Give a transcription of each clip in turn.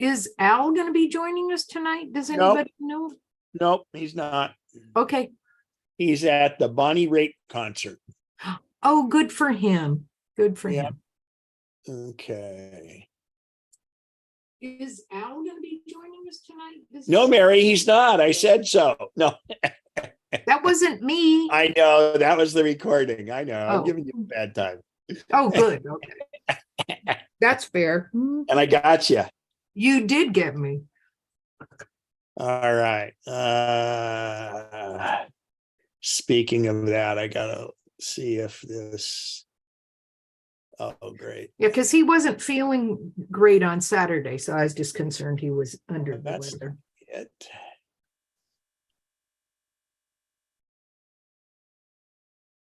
Is Al going to be joining us tonight? Does anybody know? Nope, he's not. Okay. He's at the Bonnie Raitt concert. Oh, good for him. Good for Yeah. him. Okay. Is Al going to be joining us tonight? No, Mary, he's not. I said so. No. That wasn't me. I know. That was the recording. I know. I'm Oh. giving you a bad time. Oh, good. Okay. That's fair. And I got you. You did get me. All right. Speaking of that, I gotta see if this. Oh, great. Yeah, because he wasn't feeling great on Saturday, so I was just concerned he was under the That's weather. it.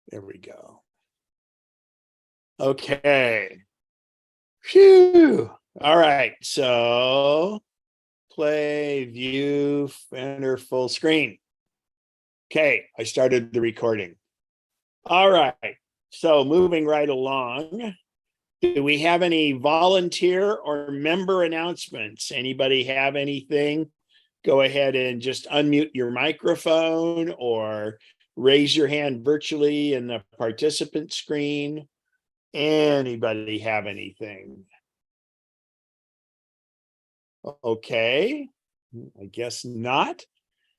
There we go. Okay. Phew. All right. So play, view, enter full screen. Okay. I started the recording. All right. So moving right along. Do we have any volunteer or member announcements? Anybody have anything? Go ahead and just unmute your microphone or raise your hand virtually in the participant screen. Anybody have anything? Okay, I guess not.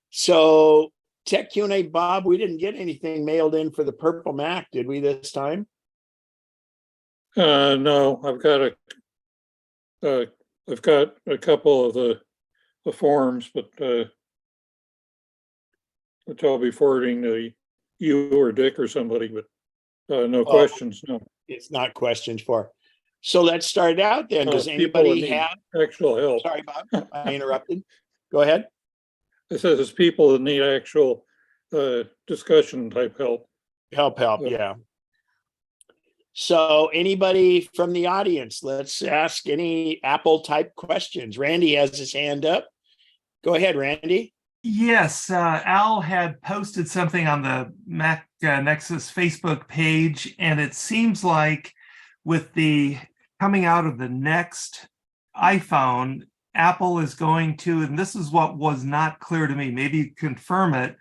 So Tech Q&A, Bob, we didn't get anything mailed in for the Purple Mac, did we this time? No, I've got a couple of the forms, but which I'll be forwarding to you or Dick or somebody, but no questions. No, it's not questions for. So let's start out then. Does anybody have actual help? Sorry, Bob, I interrupted. Go ahead. It says it's people that need actual discussion type help. Help, yeah. So anybody from the audience, let's ask any Apple type questions. Randy has his hand up. Go ahead, Randy. Yes, Al had posted something on the MacNexus Facebook page, and it seems like with the coming out of the next iPhone, Apple is going to, and this is what was not clear to me, maybe confirm it,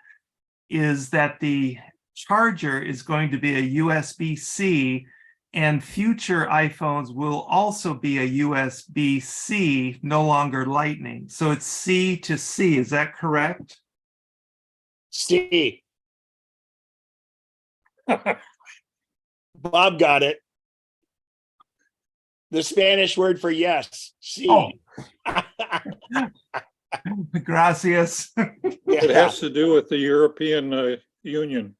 is that the charger is going to be a USB-C, and future iPhones will also be a USB-C, no longer Lightning. So it's C to C, is that correct? C. Bob got it. The Spanish word for yes, C. Oh. Gracias. It has to do with the European Union.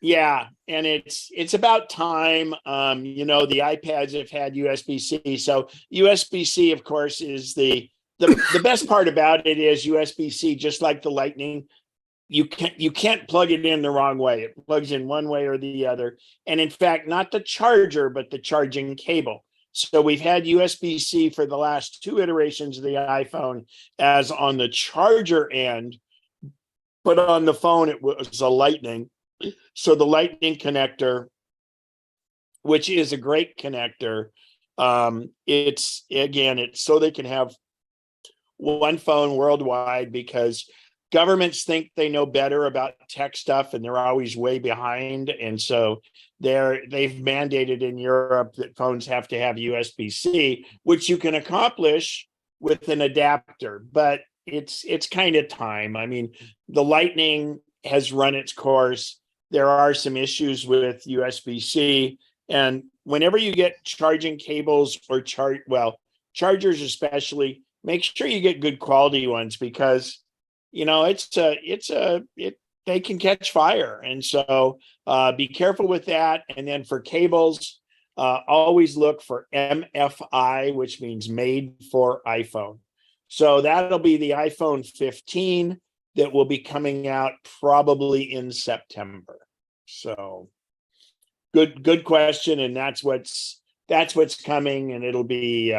Yeah, and it's about time. The iPads have had USB-C. So USB-C, of course, is the best part about it is USB-C, just like the Lightning. You can't plug it in the wrong way. It plugs in one way or the other. And in fact, not the charger, but the charging cable. So we've had USB-C for the last two iterations of the iPhone as on the charger end, but on the phone, it was a Lightning. So the Lightning connector, which is a great connector, it's so they can have one phone worldwide, because governments think they know better about tech stuff and they're always way behind. And so they've mandated in Europe that phones have to have USB-C, which you can accomplish with an adapter, but it's kind of time. I mean, the Lightning has run its course. There are some issues with USB-C, and whenever you get charging cables or chargers especially, make sure you get good quality ones, because they can catch fire, and so be careful with that. And then for cables, always look for MFI, which means made for iPhone. So that'll be the iPhone 15 that will be coming out probably in September. So good question. And that's what's coming, and it'll be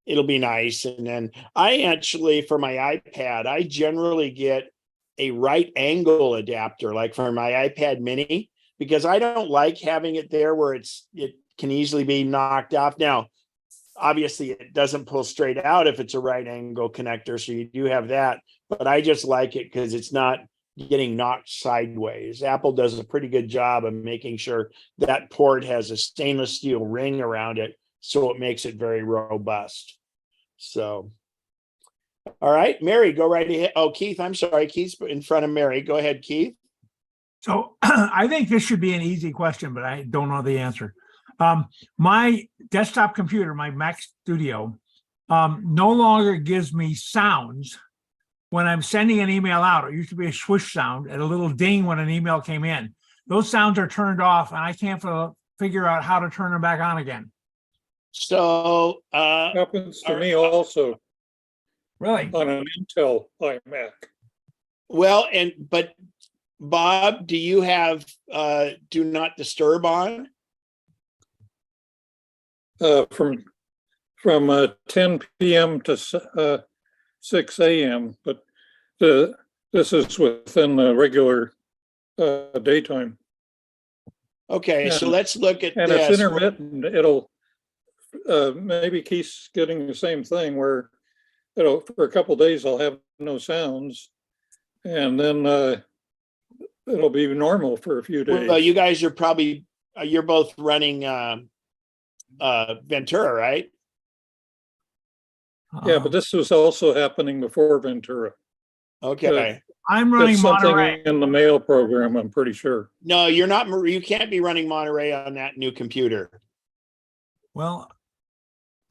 nice. And then I actually, for my iPad, I generally get a right angle adapter, like for my iPad mini, because I don't like having it there where it can easily be knocked off. Now, obviously it doesn't pull straight out if it's a right angle connector. So you do have that, but I just like it because it's not getting knocked sideways. Apple does a pretty good job of making sure that port has a stainless steel ring around it, so it makes it very robust. So, all right, Mary, go right ahead. Oh, Keith, I'm sorry. Keith's in front of Mary. Go ahead, Keith. So I think this should be an easy question, but I don't know the answer. My desktop computer, my Mac Studio, no longer gives me sounds when I'm sending an email out. It used to be a swoosh sound and a little ding when an email came in. Those sounds are turned off, and I can't figure out how to turn them back on again. So Happens to me also Really? on an Intel iMac. well, but Bob, do you have do not disturb on? From 10 p.m. to 6 a.m., but this is within the regular daytime. Okay, so And- let's look at And this. it's intermittent. It'll maybe Keith's getting the same thing where it'll for a couple of days I'll have no sounds, and then it'll be normal for a few days. Well, you guys are probably you're both running Ventura, right? Yeah, but this was also happening before Ventura. Okay. I'm running It's something Monterey. in the mail program, I'm pretty sure. No, you're not. You can't be running Monterey on that new computer. Well,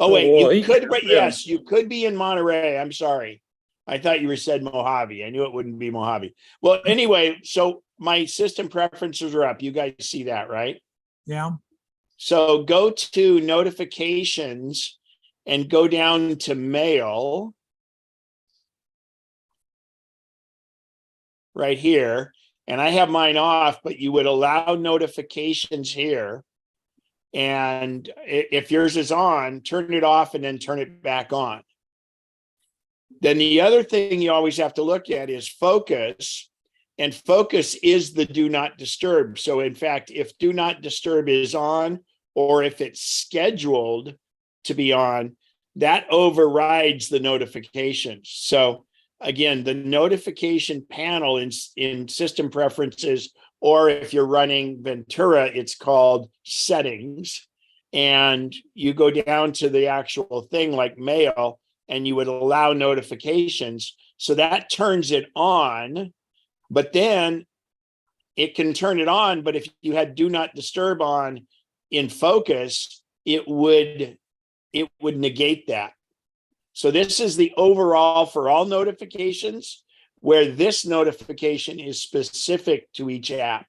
Oh wait, Well, you he could. could, Yes, you could be in Monterey. I'm sorry. I thought you said Mojave. I knew it wouldn't be Mojave. Well, anyway, so my system preferences are up. You guys see that, right? yeah. So go to notifications and go down to mail right here. And I have mine off, but you would allow notifications here. And if yours is on, turn it off and then turn it back on. Then the other thing you always have to look at is focus. And focus is the do not disturb. So in fact, if do not disturb is on, or if it's scheduled to be on, that overrides the notifications. So again, the notification panel in system preferences, or if you're running Ventura, it's called settings. And you go down to the actual thing like mail, and you would allow notifications. So that turns it on, but then it can turn it on. But if you had do not disturb on in focus, it would negate that. So this is the overall for all notifications, where this notification is specific to each app.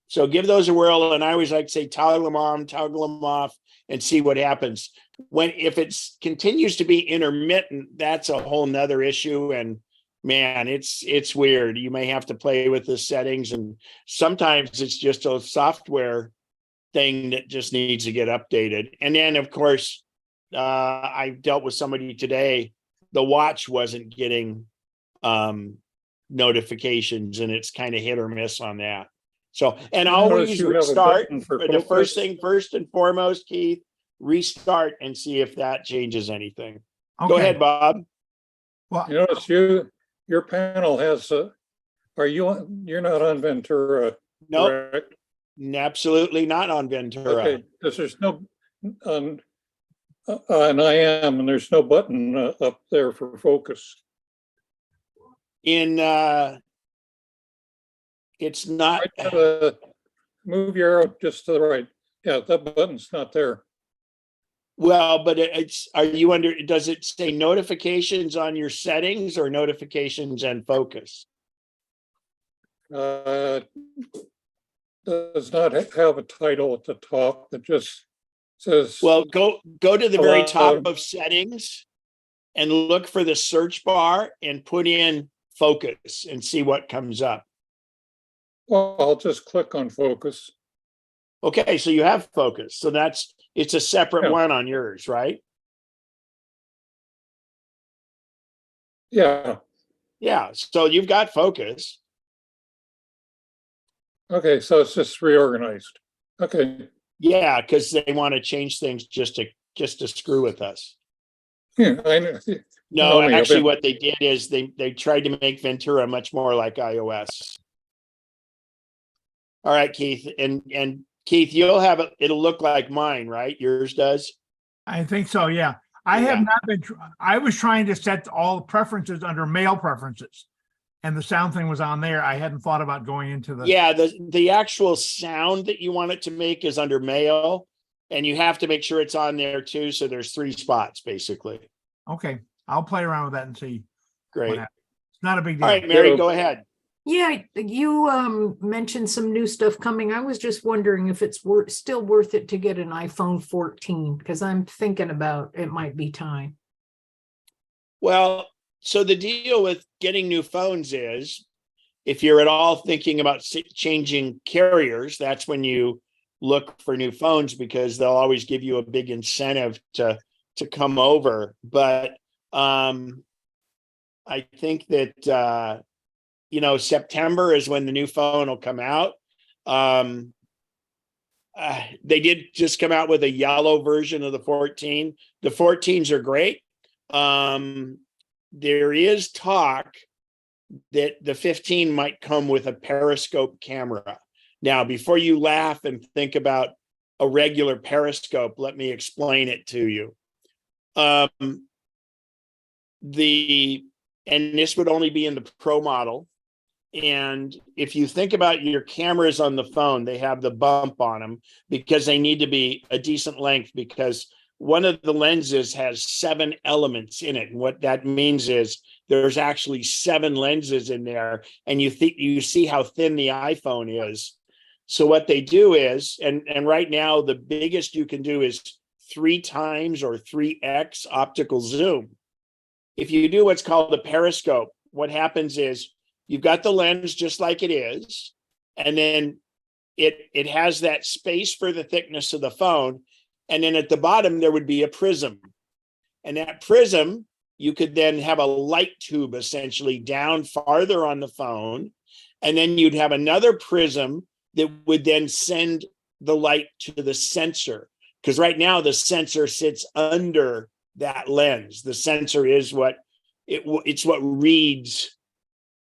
So give those a whirl. And I always like to say, toggle them on, toggle them off, and see what happens. If it continues to be intermittent, that's a whole nother issue. And man, it's weird. You may have to play with the settings, and sometimes it's just a software thing that just needs to get updated. And then of course, I dealt with somebody today, the watch wasn't getting notifications, and it's kind of hit or miss on that. So, and always restart. The first thing, first and foremost, Keith, restart and see if that changes anything. Okay. Go ahead, Bob. Well, You notice your panel has you're not on Ventura, Nope, correct? absolutely not on Ventura. Okay, because there's no and I am, and there's no button up there for focus. It's not. Right, move your arrow just to the right. Yeah, that button's not there. Well, but are you under, does it say notifications on your settings or notifications and focus? Does not have a title at the top. It just says. Well, go to the very top Hello. of settings and look for the search bar and put in focus and see what comes up. Well, I'll just click on focus. Okay, so you have focus. So it's a separate Yeah. one on yours, right? Yeah. Yeah, so you've got focus. Okay, so it's just reorganized. Okay. Yeah, because they want to change things just to just to screw with us. Yeah, I know. No, Only a actually bit. what they did is they tried to make Ventura much more like iOS. All right, Keith. And Keith, you'll have it, it'll look like mine, right? Yours does? I think so, yeah. I have Yeah. not been, I was trying to set all the preferences under mail preferences. And the sound thing was on there. I hadn't thought about going into the. Yeah, the actual sound that you want it to make is under mail, and you have to make sure it's on there too. So there's 3 spots basically. Okay, I'll play around with that and see. Great. happens. It's not a big All deal. right, Mary, Yeah. go ahead. Yeah, you mentioned some new stuff coming. I was just wondering if it's still worth it to get an iPhone 14, because I'm thinking about it might be time. Well, so the deal with getting new phones is, if you're at all thinking about changing carriers, that's when you look for new phones, because they'll always give you a big incentive to come over. But I think that September is when the new phone will come out. They did just come out with a yellow version of the 14. The 14s are great. There is talk that the 15 might come with a periscope camera. Now, before you laugh and think about a regular periscope, let me explain it to you. And this would only be in the Pro model. And if you think about your cameras on the phone, they have the bump on them because they need to be a decent length, because one of the lenses has 7 elements in it. And what that means is there's actually 7 lenses in there, and you see how thin the iPhone is. So what they do is, and right now the biggest you can do is 3 times or 3x optical zoom. If you do what's called a periscope, what happens is you've got the lens just like it is, and then it has that space for the thickness of the phone. And then at the bottom, there would be a prism. And that prism, you could then have a light tube essentially down farther on the phone. And then you'd have another prism that would then send the light to the sensor. Because right now the sensor sits under that lens. The sensor is it's what reads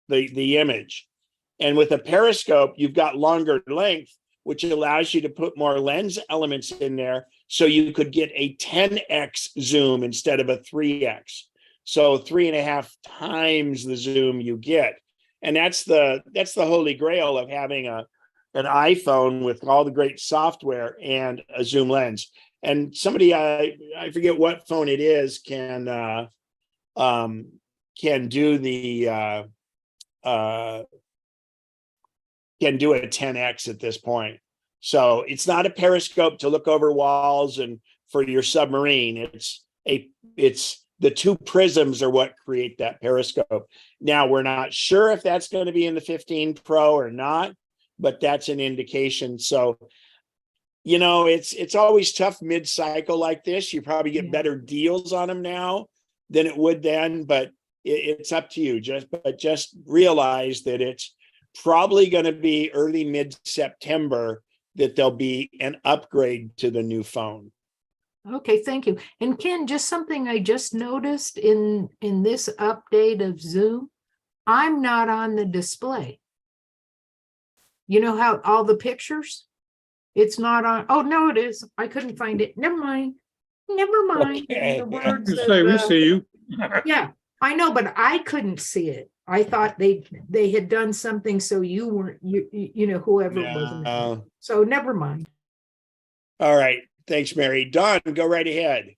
the image. And with a periscope, you've got longer length, which allows you to put more lens elements in there. So you could get a 10x zoom instead of a 3x. So 3.5 times the zoom you get. And that's the holy grail of having an iPhone with all the great software and a zoom lens. And somebody, I forget what phone it is, can do can do a 10x at this point. So it's not a periscope to look over walls and for your submarine. It's the 2 prisms are what create that periscope. Now, we're not sure if that's going to be in the 15 Pro or not, but that's an indication. So, it's always tough mid-cycle like this. You probably get better deals on them now than it would then, but it's up to you. Just realize that it's probably going to be early mid-September that there'll be an upgrade to the new phone. Okay, thank you. And Ken, just something I just noticed in this update of Zoom, I'm not on the display. You know how all the pictures? It's not on. Oh, no, it is. I couldn't find it. Never mind. Okay. The words You say we see you. Yeah, I know, but I couldn't see it. I thought they had done something so you weren't, whoever it was. No. So never mind. All right. Thanks, Mary. Dawn, go right ahead.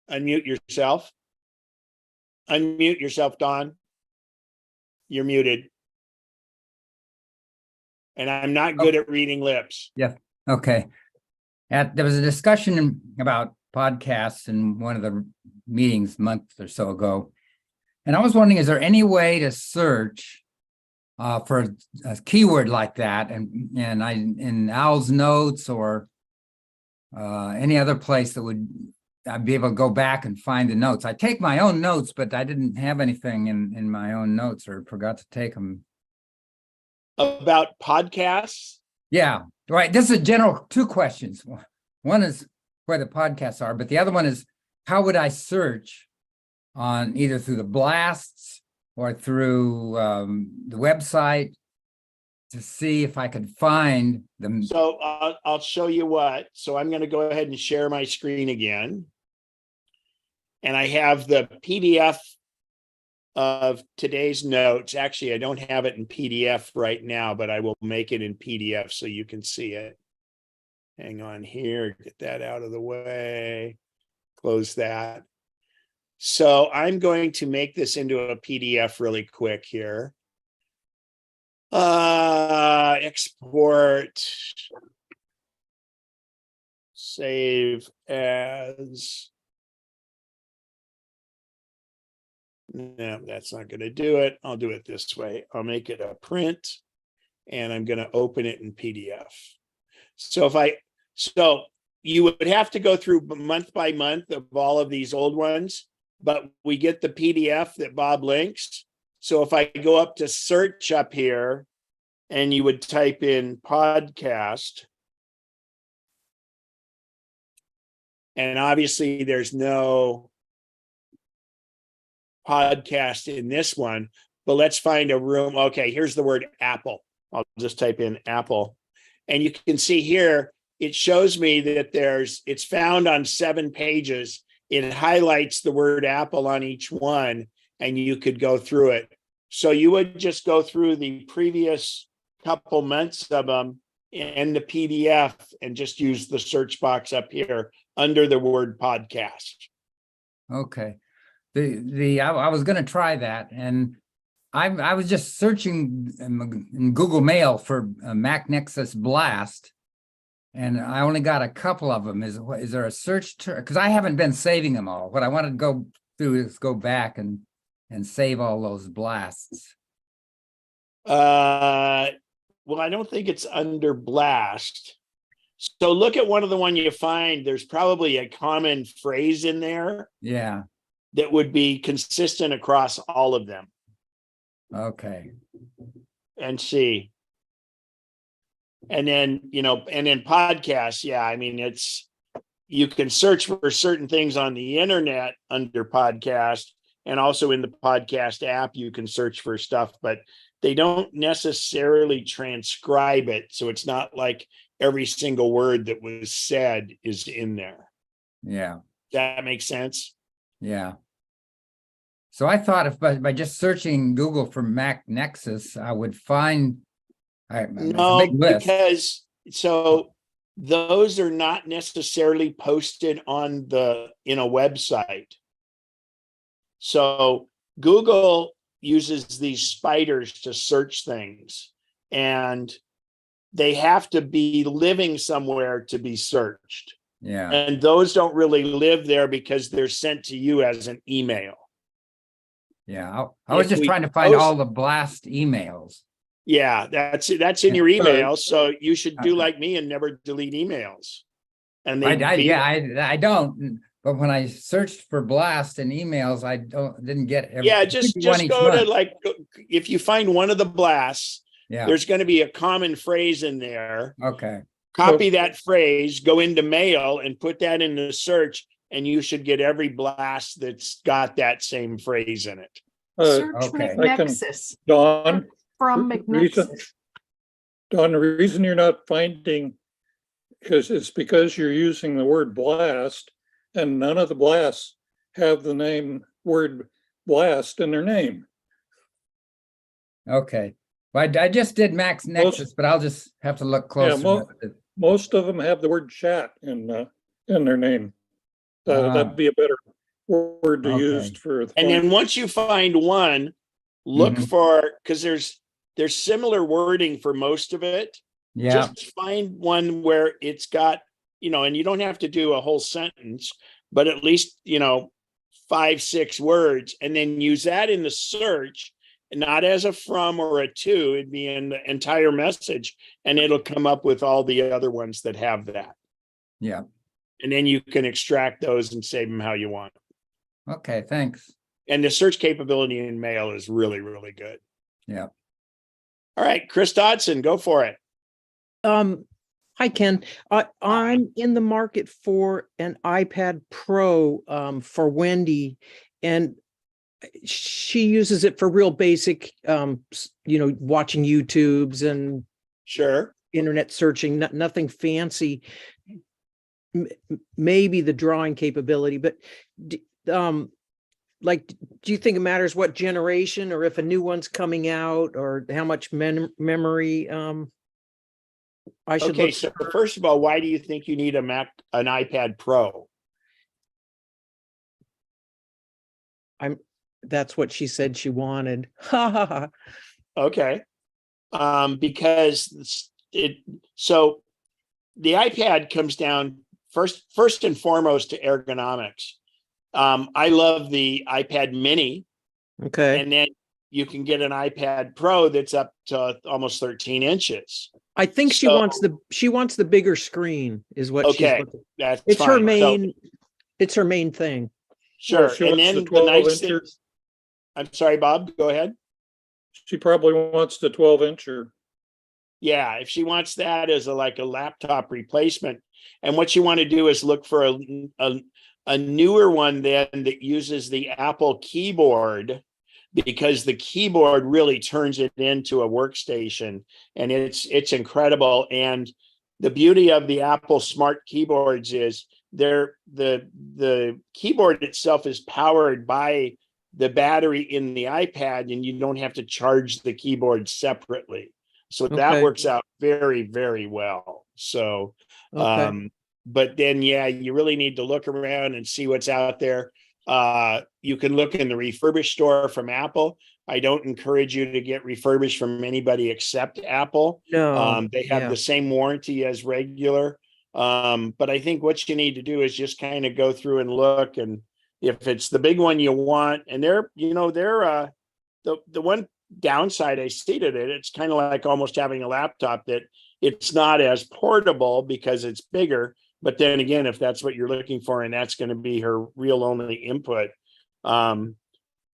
Unmute yourself. Unmute yourself, Dawn. You're muted. And I'm not good at reading lips. Yeah. Okay. There was a discussion about podcasts in one of the meetings a month or so ago. And I was wondering, is there any way to search for a keyword like that? And in Al's notes or any other place that I'd be able to go back and find the notes. I take my own notes, but I didn't have anything in my own notes or forgot to take them. About podcasts? Yeah, right. This is a general 2 questions. one is where the podcasts are, but the other one is how would I search on either through the blasts or through the website to see if I could find them. So I'll show you what. So I'm going to go ahead and share my screen again. And I have the PDF of today's notes. Actually, I don't have it in PDF right now, but I will make it in PDF so you can see it. Hang on here, get that out of the way, close that. So I'm going to make this into a PDF really quick here. Export, save as. No, that's not going to do it. I'll do it this way. I'll make it a print and I'm going to open it in PDF. So so you would have to go through month by month of all of these old ones, but we get the PDF that Bob links. So if I go up to search up here and you would type in podcast, and obviously there's no podcast in this one, but let's find a room. Okay, here's the word Apple. I'll just type in Apple. And you can see here, it shows me that it's found on 7 pages. It highlights the word Apple on each one, and you could go through it. So you would just go through the previous couple months of them in the PDF and just use the search box up here under the word podcast. Okay. I was going to try that, and I was just searching in Google Mail for MacNexus Blast, and I only got a couple of them. Is there a search term? Because I haven't been saving them all. What I want to go do is go back and save all those blasts. Well, I don't think it's under blast. So look at one of the one you find. There's probably a common phrase in there. Yeah. That would be consistent across all of them. Okay. And see. And then, and then podcasts. Yeah. I mean, you can search for certain things on the internet under podcast, and also in the podcast app, you can search for stuff, but they don't necessarily transcribe it. So it's not like every single word that was said is in there. Yeah. That makes sense? Yeah. So I thought if by just searching Google for MacNexus, I would find no, because so those are not necessarily posted on in a website. So Google uses these spiders to search things, and they have to be living somewhere to be searched. Yeah. And those don't really live there because they're sent to you as an email. Yeah, I was just trying to find all the blast emails. Yeah, that's in your email. So you should do like me and never delete emails. And I don't. But when I searched for blast in emails, I didn't get every. Yeah, just go to if you find one of the blasts, there's going to be a common phrase in there. Okay. Copy that phrase, go into mail, and put that in the search. And you should get every blast that's got that same phrase in it. Search okay. MacNexus. Don, From MacNexus. Don, the reason you're not finding, because you're using the word blast, and none of the blasts have the word blast in their name. Okay. Well, I just did MacNexus, but I'll just have to look closer. Yeah, most of them have the word chat in their name. That'd be a better word to use for. And then once you find one, look for, because there's similar wording for most of it. Yeah. Just find one where it's got, and you don't have to do a whole sentence, but at least, 5-6 words, and then use that in the search, not as a from or a to. It'd be in the entire message, and it'll come up with all the other ones that have that. Yeah. And then you can extract those and save them how you want. Okay, thanks. And the search capability in Mail is really, really good. Yeah. All right, Chris Dodson, go for it. Hi, Ken. I'm in the market for an iPad Pro for Wendy, and she uses it for real basic, watching YouTubes and Sure. internet searching, nothing fancy. Maybe the drawing capability, but like, do you think it matters what generation, or if a new one's coming out, or how much memory I should Okay, look so for? first of all, why do you think you need an iPad Pro? That's what she said she wanted. Ha ha ha. Okay. Because so the iPad comes down first and foremost to ergonomics. I love the iPad mini, Okay. and then you can get an iPad Pro that's up to almost 13 inches. I think she So- wants the bigger screen is what she's Okay, looking. that's It's her fine. So, main, it's her main thing. sure. Well, she And wants then the the 12 nice thing, incher. I'm sorry, Bob, go ahead. She probably wants the 12 incher. Yeah, if she wants that as like a laptop replacement, and what you want to do is look for a newer one then that uses the Apple keyboard, because the keyboard really turns it into a workstation, and it's incredible. And the beauty of the Apple smart keyboards is the keyboard itself is powered by the battery in the iPad, and you don't have to charge the keyboard separately. So that Okay. works out very, very well. So, Okay. but then, yeah, you really need to look around and see what's out there. You can look in the refurbished store from Apple. I don't encourage you to get refurbished from anybody except Apple. No. They have Yeah. the same warranty as regular. But I think what you need to do is just kind of go through and look, and if it's the big one you want, and they're the one downside I see to it, it's kind of like almost having a laptop, that it's not as portable because it's bigger. But then again, if that's what you're looking for, and that's going to be her real only input,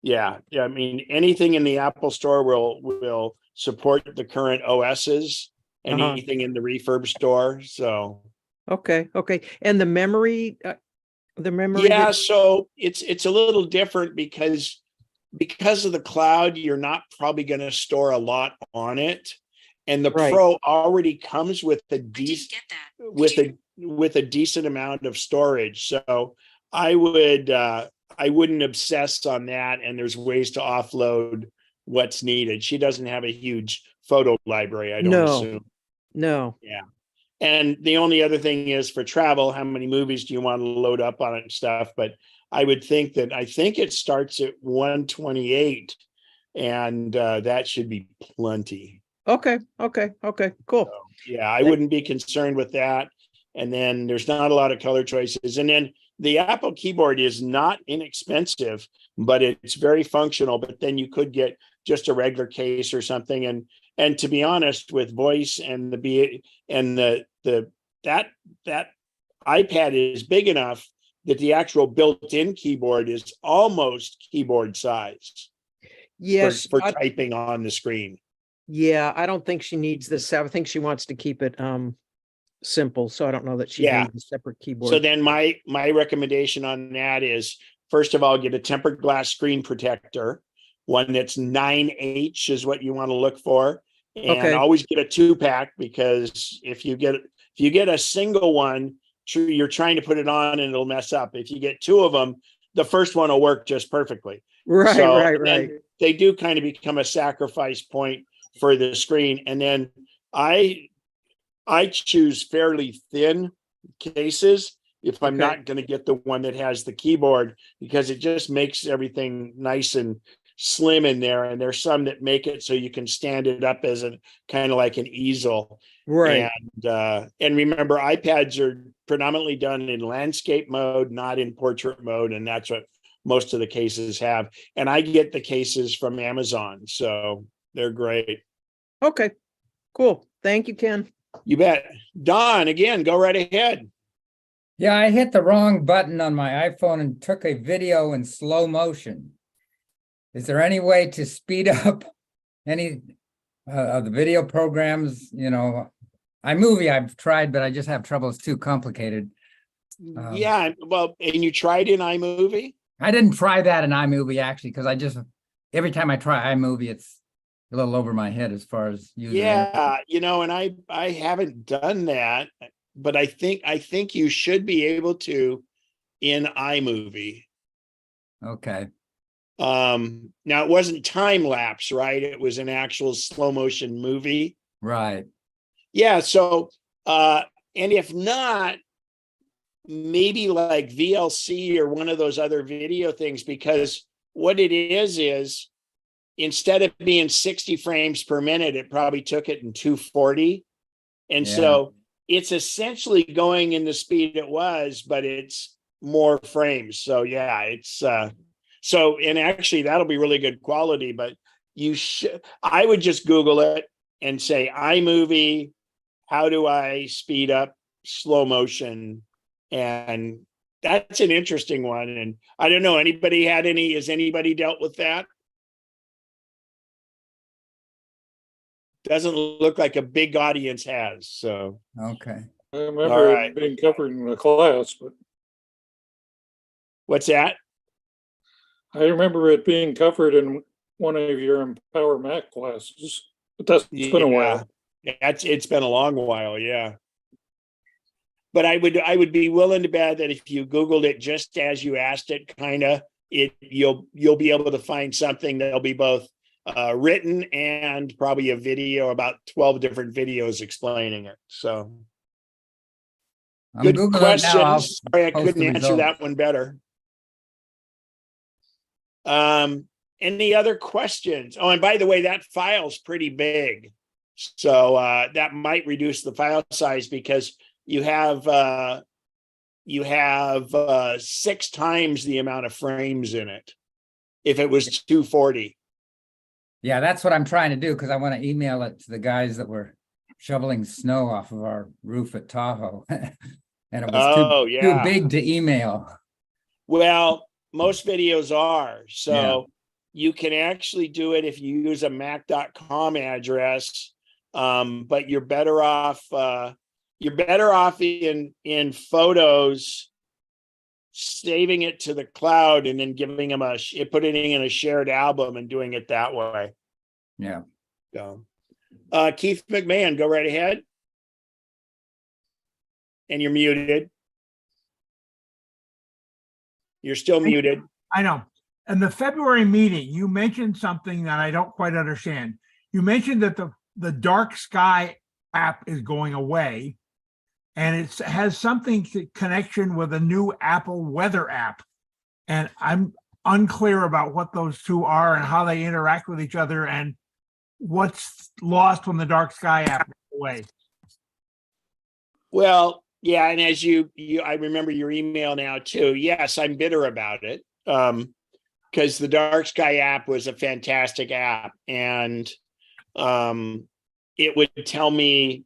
yeah, I mean, anything in the Apple store will support the current OSs, and Uh-huh. anything in the refurb store. So Okay. Okay. And the memory, yeah, so it's a little different because of the cloud, you're not probably going to store a lot on it, and the Right. Pro already comes with a decent amount of storage. So I wouldn't obsess on that, and there's ways to offload what's needed. She doesn't have a huge photo library, I don't No. assume. No. Yeah. And the only other thing is, for travel, how many movies do you want to load up on it and stuff? But I would think it starts at 128, and that should be plenty. Okay. Okay. Okay. Cool. So, yeah, I wouldn't be concerned with that. And then there's not a lot of color choices. And then the Apple keyboard is not inexpensive, but it's very functional. But then you could get just a regular case or something. And to be honest, with voice and that iPad is big enough that the actual built-in keyboard is almost keyboard size. Yes. For typing on the screen. Yeah. I don't think she needs this. I think she wants to keep it simple. So I don't know that she Yeah. needs a separate keyboard. So then my recommendation on that is, first of all, get a tempered glass screen protector. One that's 9H is what you want to look for. And Okay. always get a 2-pack, because if you get a single one, you're trying to put it on and it'll mess up. If you get 2 of them, the first one will work just perfectly. Right. So, Right. and then Right. they do kind of become a sacrifice point for the screen. And then I choose fairly thin cases if I'm Okay. not going to get the one that has the keyboard, because it just makes everything nice and slim in there. And there's some that make it so you can stand it up as a kind of like an easel. Right. And remember, iPads are predominantly done in landscape mode, not in portrait mode, and that's what most of the cases have. And I get the cases from Amazon, so they're great. Okay. Cool. Thank you, Ken. You bet. Don, again, go right ahead. Yeah, I hit the wrong button on my iPhone and took a video in slow motion. Is there any way to speed up any of the video programs, iMovie I've tried, but I just have trouble. It's too complicated. Yeah, well, and you tried in iMovie? I didn't try that in iMovie actually, because every time I try iMovie, it's a little over my head as far as user interface. Yeah, and I haven't done that, but I think you should be able to in iMovie. Okay. Now it wasn't time lapse, right? It was an actual slow motion movie. Right. Yeah, so and if not, maybe like VLC or one of those other video things, because what it is instead of being 60 frames per minute, it probably took it in 240. And Yeah. so it's essentially going in the speed it was, but it's more frames. So yeah, it's and actually that'll be really good quality, but I would just Google it and say iMovie, how do I speed up slow motion? And that's an interesting one. And I don't know, has anybody dealt with that? Doesn't look like a big audience has, so. Okay. I remember All right. it being covered in the class, but What's that? I remember it being covered in one of your Empower Mac classes, but that's been a while. It's been a long while, yeah. But I would be willing to bet that if you Googled it just as you asked it, you'll be able to find something that'll be both written and probably a video, about 12 different videos explaining it. So I'm good Googling it now. I'll questions. Sorry, I post couldn't the answer results. that one better. Any other questions? Oh, and by the way, that file's pretty big. So that might reduce the file size because you have 6 times the amount of frames in it if it was 240. Yeah, that's what I'm trying to do because I want to email it to the guys that were shoveling snow off of our roof at Tahoe. And it was too big to email. Well, most videos are. So you can actually do it if you use a mac.com address. But you're better off in Photos saving it to the cloud and then giving them putting it in a shared album and doing it that way. Yeah. So Keith McMahon, go right ahead. And you're muted. You're still muted. I know. In the February meeting, you mentioned something that I don't quite understand. You mentioned that the dark sky app is going away, and it has something connection with a new Apple weather app. And I'm unclear about what those two are and how they interact with each other and what's lost when the dark sky app goes away. Well, yeah, and as I remember your email now too. Yes, I'm bitter about it because the Dark Sky app was a fantastic app, and it would tell me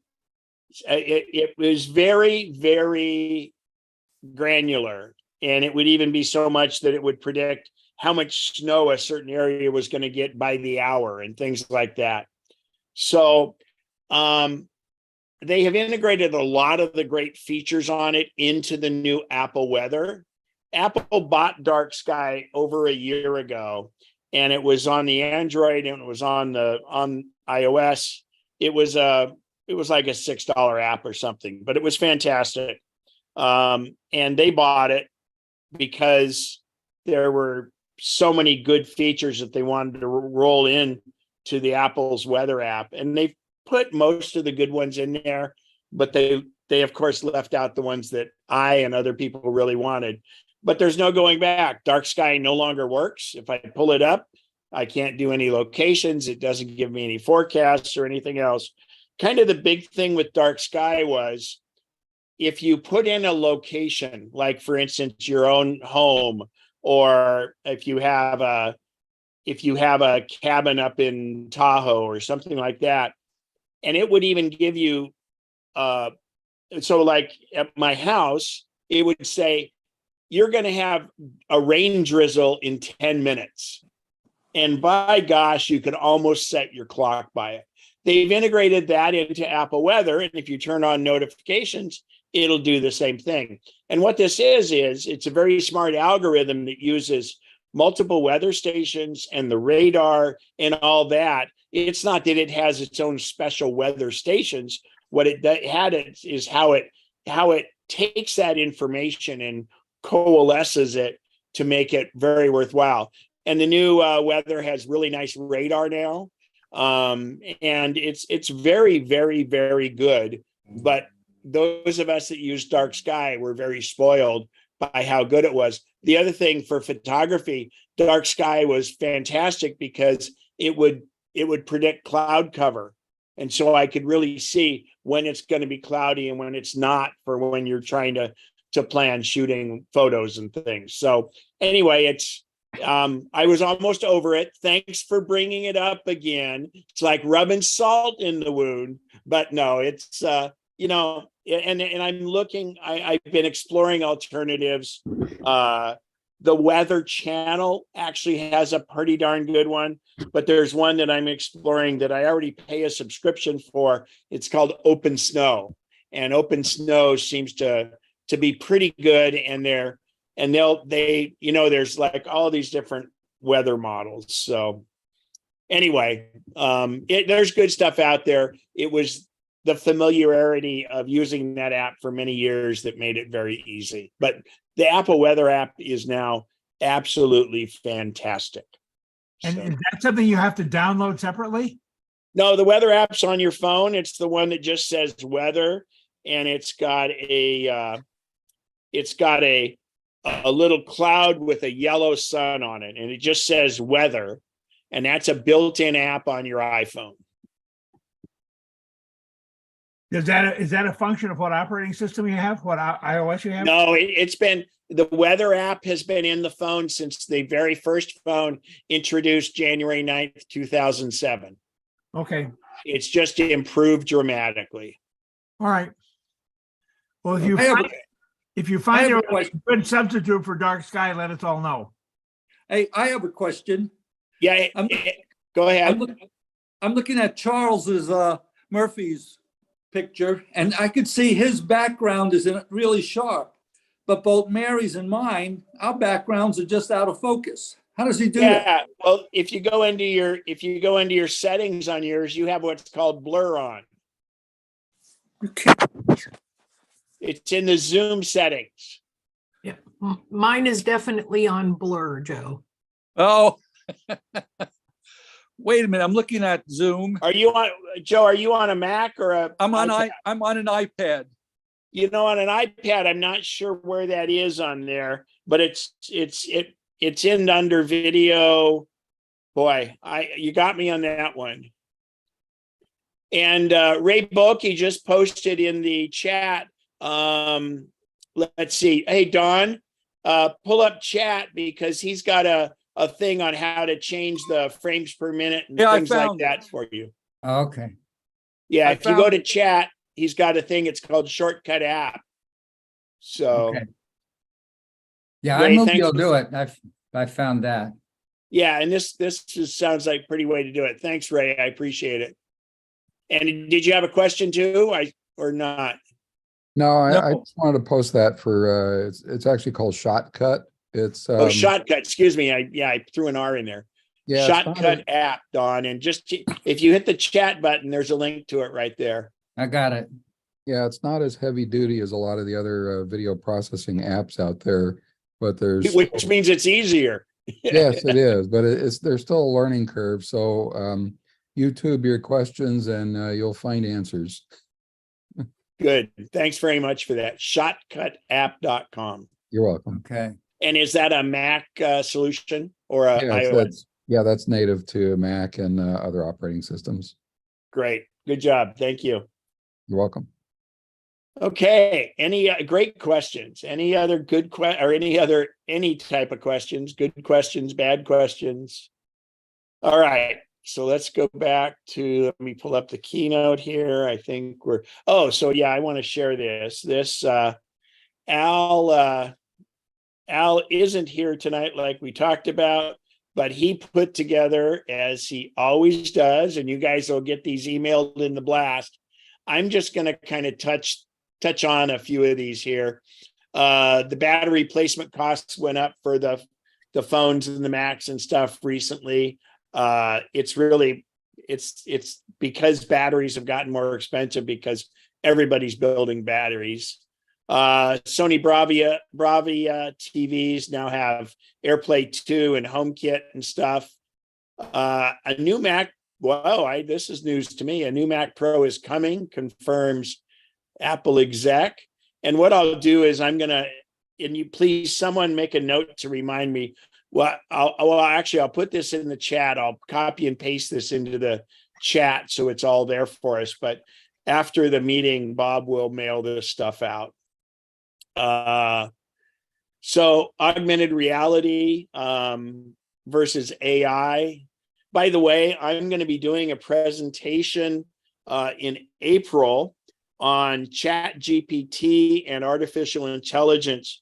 it was very, very granular, and it would even be so much that it would predict how much snow a certain area was going to get by the hour and things like that. So they have integrated a lot of the great features on it into the new Apple Weather. Apple bought Dark Sky over a year ago, and it was on the Android and it was on iOS. It was like a $6 app or something, but it was fantastic. And they bought it because there were so many good features that they wanted to roll in to the Apple's weather app, and they've put most of the good ones in there, but they of course left out the ones that I and other people really wanted. But there's no going back. Dark Sky no longer works. If I pull it up, I can't do any locations. It doesn't give me any forecasts or anything else. Kind of the big thing with Dark Sky was if you put in a location, like for instance, your own home, or if you have a cabin up in Tahoe or something like that, and it would even give you, so like at my house, it would say, you're going to have a rain drizzle in 10 minutes. And by gosh, you could almost set your clock by it. they've integrated that into Apple Weather. And if you turn on notifications, it'll do the same thing. And what this is it's a very smart algorithm that uses multiple weather stations and the radar and all that. It's not that it has its own special weather stations. What it had is how it takes that information and coalesces it to make it very worthwhile. And the new weather has really nice radar now. And it's very, very, very good. But those of us that use dark sky were very spoiled by how good it was. The other thing for photography, dark sky was fantastic because it would predict cloud cover. And so I could really see when it's going to be cloudy and when it's not, for when you're trying to plan shooting photos and things. So anyway, I was almost over it. Thanks for bringing it up again. It's like rubbing salt in the wound, but no, it's, and I'm looking, I've been exploring alternatives. The Weather Channel actually has a pretty darn good one, but there's one that I'm exploring that I already pay a subscription for. It's called Open Snow, and Open Snow seems to be pretty good. And there's like all these different weather models. So anyway, there's good stuff out there. It was the familiarity of using that app for many years that made it very easy. But the Apple Weather app is now absolutely fantastic. And So, is that something you have to download separately? no, the weather app's on your phone. It's the one that just says weather, and it's got a little cloud with a yellow sun on it, and it just says weather, and that's a built-in app on your iPhone. Is that a function of what operating system you have? What iOS you have? No, it's been, the weather app has been in the phone since the very first phone introduced January 9th, 2007. Okay. It's just improved dramatically. All right. Well, if you I find have a a question. good substitute for dark sky, let us all know. Hey, I have a question. Yeah, I'm- go ahead. I'm looking at Charles's Murphy's picture, and I could see his background isn't really sharp, but both Mary's and mine, our backgrounds are just out of focus. How does he do that? Yeah, well, if you go into your settings on yours, you have what's called blur on. Okay. It's in the Zoom settings. Yeah, mine is definitely on blur, Joe. Oh, wait a minute. I'm looking at Zoom. Are you on, Joe? Are you on a Mac or a? I'm on iPad? I'm on an iPad. On an iPad, I'm not sure where that is on there, but it's in under video. Boy, you got me on that one. And Ray Bulkey just posted in the chat. Let's see. Hey, Don, pull up chat because he's got a thing on how to change the frames per minute and things like that for you. Okay. Yeah, I if you go found to chat, he's got a thing. It's called Shortcut App. So Okay. Yeah, Ray, iMovie thanks will for- do it. I found that. yeah, and this just sounds like a pretty way to do it. Thanks, Ray. I appreciate it. And did you have a question too, or not? No, I No. just wanted to post that for, it's actually called Shotcut. It's, Oh, Shotcut. Excuse me. I threw an R in there. yeah, it's not Shotcut app, Don, and just if you hit the chat button, there's a link to it right there. I got it. yeah, it's not as heavy duty as a lot of the other video processing apps out there, but there's, Which means it's easier. yes, it is, but there's still a learning curve. So, YouTube your questions and you'll find answers. Good. Thanks very much for that. Shotcutapp.com. You're welcome. Okay. And is that a Mac solution or a iOS? That's native to Mac and other operating systems. Great. Good job. Thank you. You're welcome. Okay. Any great questions? Any other good or any type of questions? Good questions, bad questions? All right. So let's go back to, let me pull up the keynote here. I think I want to share this. Al isn't here tonight like we talked about, but he put together, as he always does, and you guys will get these emailed in the blast. I'm just going to kind of touch on a few of these here. The battery replacement costs went up for the phones and the Macs and stuff recently. It's because batteries have gotten more expensive because everybody's building batteries. Sony Bravia TVs now have AirPlay 2 and HomeKit and stuff. A new Mac, this is news to me. A new Mac Pro is coming, confirms Apple exec. And what I'll do is someone make a note to remind me. I'll put this in the chat. I'll copy and paste this into the chat so it's all there for us. But after the meeting, Bob will mail this stuff out. So augmented reality versus AI. By the way, I'm going to be doing a presentation in April on Chat GPT and artificial intelligence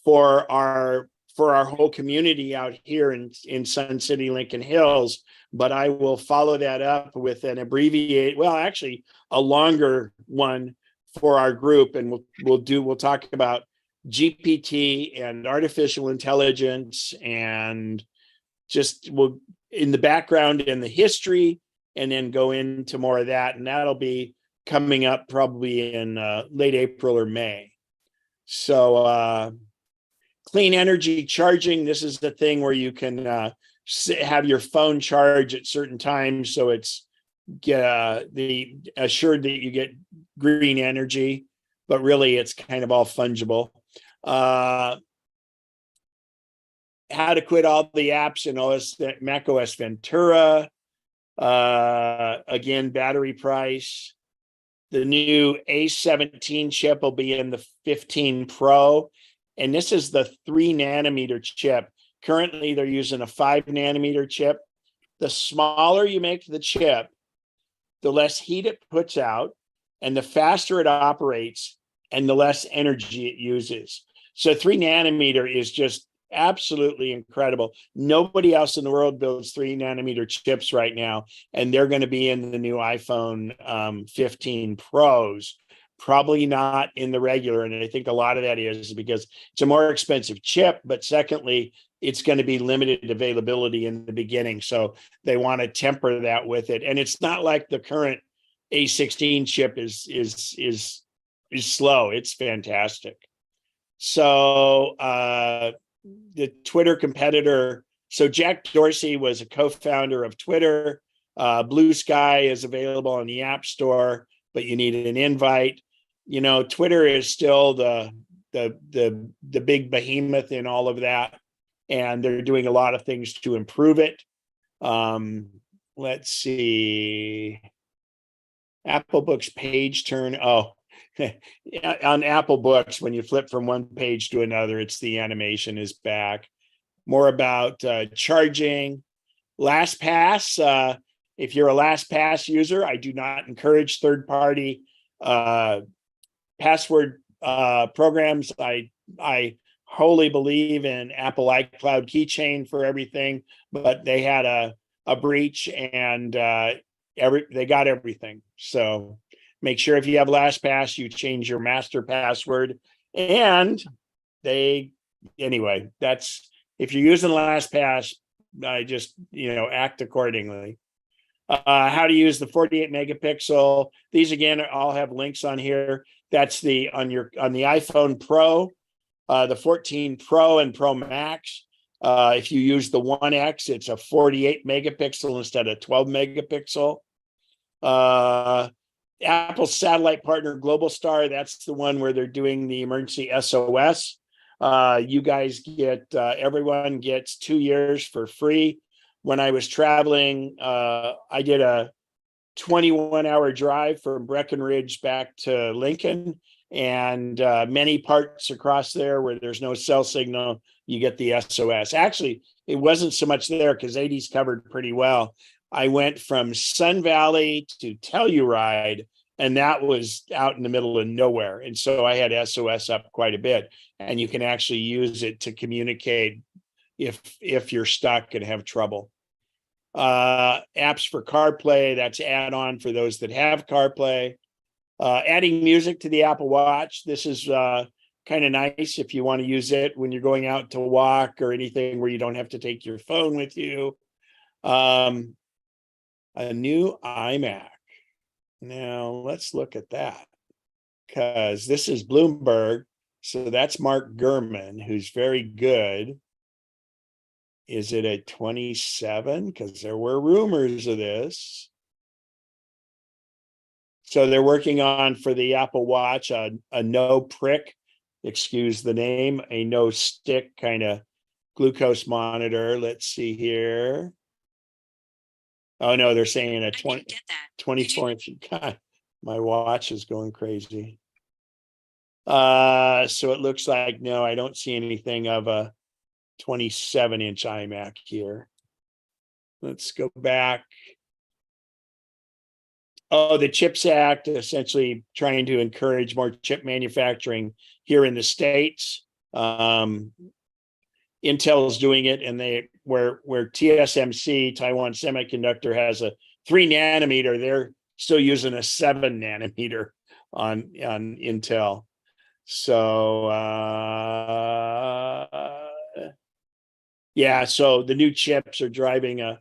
for our whole community out here in Sun City, Lincoln Hills. But I will follow that up with an a longer one for our group, and we'll talk about GPT and artificial intelligence, and we'll in the background and the history, and then go into more of that, and that'll be coming up probably in late April or May. So clean energy charging, this is the thing where you can have your phone charge at certain times, so it's assured that you get green energy, but really it's kind of all fungible. How to quit all the apps in macOS Ventura. Again, battery price. The new A17 chip will be in the 15 Pro, and this is the 3 nanometer chip. Currently, they're using a 5 nanometer chip. The smaller you make the chip, the less heat it puts out, and the faster it operates, and the less energy it uses. So 3 nanometer is just absolutely incredible. Nobody else in the world builds 3 nanometer chips right now, and they're going to be in the new iPhone 15 Pros, probably not in the regular. And I think a lot of that is because it's a more expensive chip, but secondly, it's going to be limited availability in the beginning. So they want to temper that with it. And it's not like the current A16 chip is slow. It's fantastic. So the Twitter competitor. So Jack Dorsey was a co-founder of Twitter. Blue Sky is available on the App Store, but you need an invite. You know, Twitter is still the big behemoth in all of that, and they're doing a lot of things to improve it. Let's see. Apple Books page turn. Oh, on Apple Books, when you flip from one page to another, it's the animation is back. More about charging. LastPass. If you're a LastPass user, I do not encourage third-party password programs. I wholly believe in Apple iCloud keychain for everything, but they had a breach, and they got everything. So make sure if you have LastPass, you change your master password. And that's, if you're using LastPass, I just, act accordingly. How to use the 48 megapixel. These again all have links on here. That's on the iPhone Pro, the 14 Pro and Pro Max. If you use the 1X, it's a 48 megapixel instead of 12 megapixel. Apple's satellite partner, Globalstar, that's the one where they're doing the emergency SOS. You guys everyone gets 2 years for free. When I was traveling, I did a 21-hour drive from Breckenridge back to Lincoln, and many parts across there where there's no cell signal, you get the SOS. Actually, it wasn't so much there because 80's covered pretty well. I went from Sun Valley to Telluride, and that was out in the middle of nowhere. And so I had SOS up quite a bit, and you can actually use it to communicate if you're stuck and have trouble. Apps for CarPlay, that's add-on for those that have CarPlay. Adding music to the Apple Watch. This is kind of nice if you want to use it when you're going out to walk or anything where you don't have to take your phone with you. A new iMac. Now let's look at that, because this is Bloomberg. So that's Mark Gurman, who's very good. Is it a 27? Because there were rumors of this. So they're working on, for the Apple Watch, a no prick, excuse the name, a no stick kind of glucose monitor. Let's see here. Oh no, they're saying a 24 inch. God, my watch is going crazy. So it looks like, no, I don't see anything of a 27 inch iMac here. Let's go back. Oh, the CHIPS Act, essentially trying to encourage more chip manufacturing here in the States. Intel's doing it, and where TSMC, Taiwan Semiconductor, has a 3 nanometer, they're still using a 7 nanometer on Intel. So yeah, so the new chips are driving a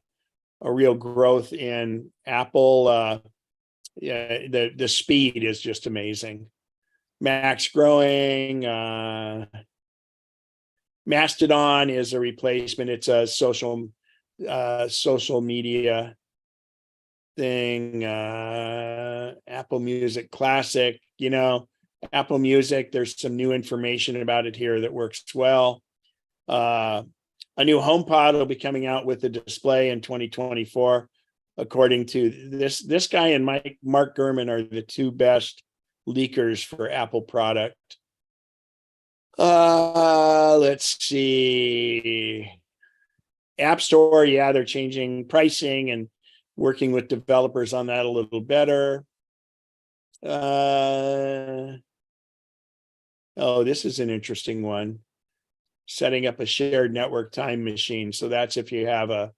real growth in Apple. Yeah, the speed is just amazing. Mac's growing. Mastodon is a replacement. It's a social media thing. Apple Music Classic, Apple Music, there's some new information about it here that works well. A new HomePod will be coming out with the display in 2024. According to this guy and Mark Gurman are the two best leakers for Apple product. Let's see. App Store, yeah, they're changing pricing and working with developers on that a little better. Oh, this is an interesting one. Setting up a shared network time machine. So that's if you have a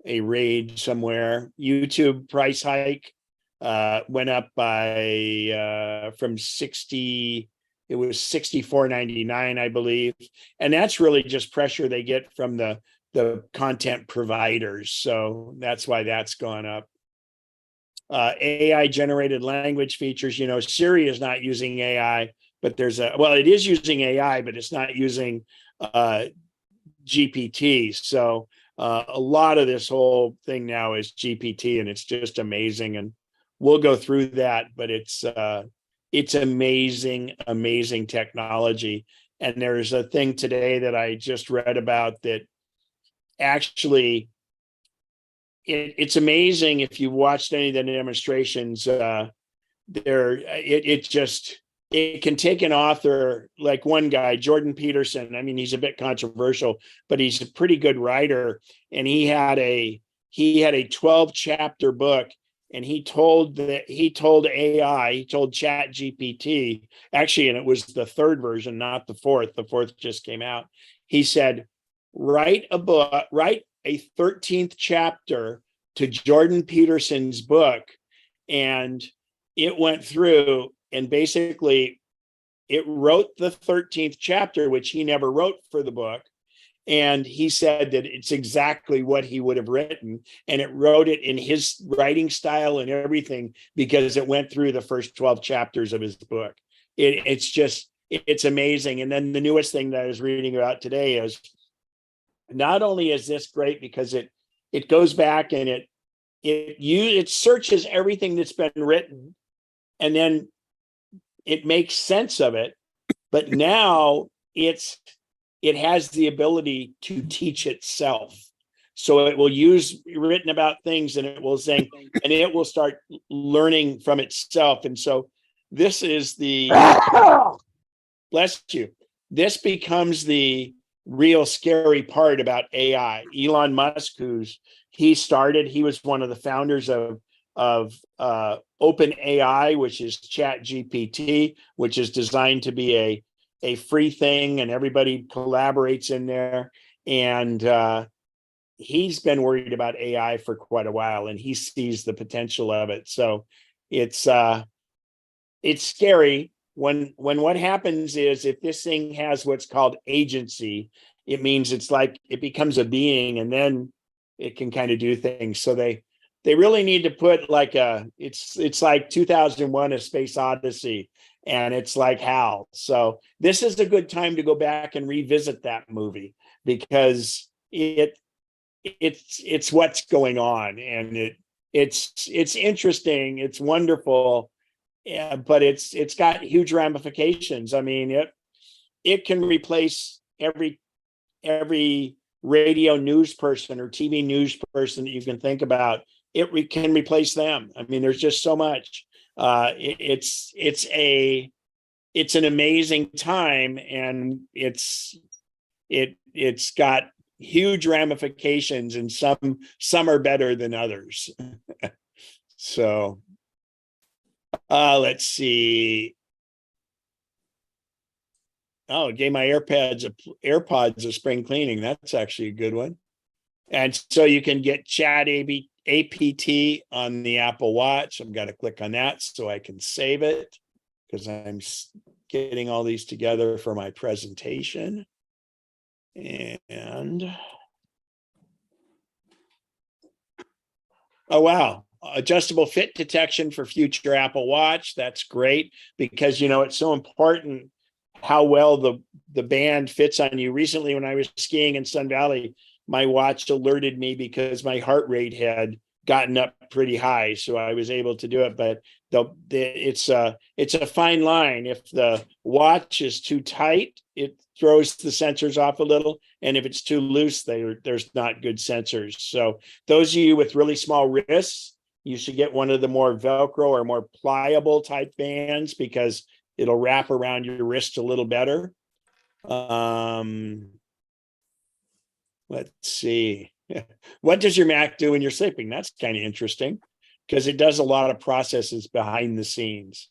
RAID somewhere. YouTube price hike went up by from 60, it was $64.99, I believe. And that's really just pressure they get from the content providers. So that's why that's gone up. AI generated language features, Siri is not using AI, but it is using AI, but it's not using GPT. So a lot of this whole thing now is GPT, and it's just amazing. And we'll go through that, but it's amazing technology. And there's a thing today that I just read about that actually it's amazing. If you watched any of the demonstrations, it can take an author like one guy, Jordan Peterson. I mean, he's a bit controversial, but he's a pretty good writer. And he had a 12 chapter book, and he told AI, he told Chat GPT, actually, and it was the 3rd version, not the 4th. The 4th just came out. He said, write a 13th chapter to Jordan Peterson's book. And it went through, and basically it wrote the 13th chapter, which he never wrote for the book. And he said that it's exactly what he would have written. And it wrote it in his writing style and everything, because it went through the first 12 chapters of his book. It's amazing. And then the newest thing that I was reading about today is, not only is this great because it goes back and it searches everything that's been written, and then it makes sense of it, but now it has the ability to teach itself. So it will use written about things, and it will say, and it will start learning from itself. And so this is bless you. This becomes the real scary part about AI. Elon Musk, he was one of the founders of OpenAI, which is Chat GPT, which is designed to be a free thing and everybody collaborates in there. And he's been worried about AI for quite a while, and he sees the potential of it. So it's scary when what happens is, if this thing has what's called agency, it means it's like it becomes a being, and then it can kind of do things. So they really need to put like it's like 2001: A Space Odyssey, and it's like HAL. So this is a good time to go back and revisit that movie, because it's what's going on, and it's interesting, it's wonderful, yeah, but it's got huge ramifications. I mean, it can replace every radio news person or TV news person that you can think about. It can replace them. I mean, there's just so much. It's an amazing time, and it's got huge ramifications, and some are better than others. So let's see. Oh, it gave my AirPods a spring cleaning. That's actually a good one. And so you can get Chat APT on the Apple Watch. I'm going to click on that so I can save it, because I'm getting all these together for my presentation. And oh, wow. Adjustable fit detection for future Apple Watch. That's great, because, you know, it's so important how well the band fits on you. Recently, when I was skiing in Sun Valley, my watch alerted me because my heart rate had gotten up pretty high, so I was able to do it. But it's a fine line. If the watch is too tight, it throws the sensors off a little, and if it's too loose, there's not good sensors. So those of you with really small wrists, you should get one of the more Velcro or more pliable type bands, because it'll wrap around your wrist a little better. Let's see. What does your Mac do when you're sleeping? That's kind of interesting, because it does a lot of processes behind the scenes.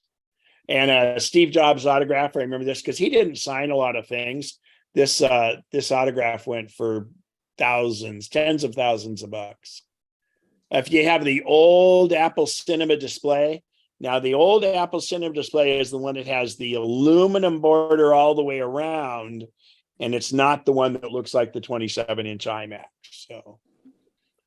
And Steve Jobs autograph, I remember this because he didn't sign a lot of things. This autograph went for thousands, tens of thousands of bucks. If you have the old Apple Cinema display, now the old Apple Cinema display is the one that has the aluminum border all the way around, and it's not the one that looks like the 27-inch iMac. So,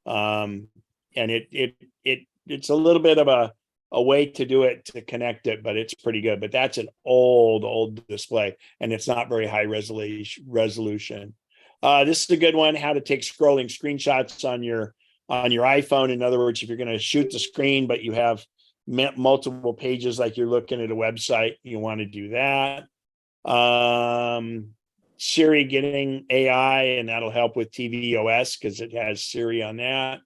and it's a little bit of a way to do it, to connect it, but it's pretty good. But that's an old display, and it's not very high resolution. This is a good one: how to take scrolling screenshots on your iPhone. In other words, if you're going to shoot the screen, but you have multiple pages, like you're looking at a website, you want to do that. Siri getting AI, and that'll help with tvOS because it has Siri on that.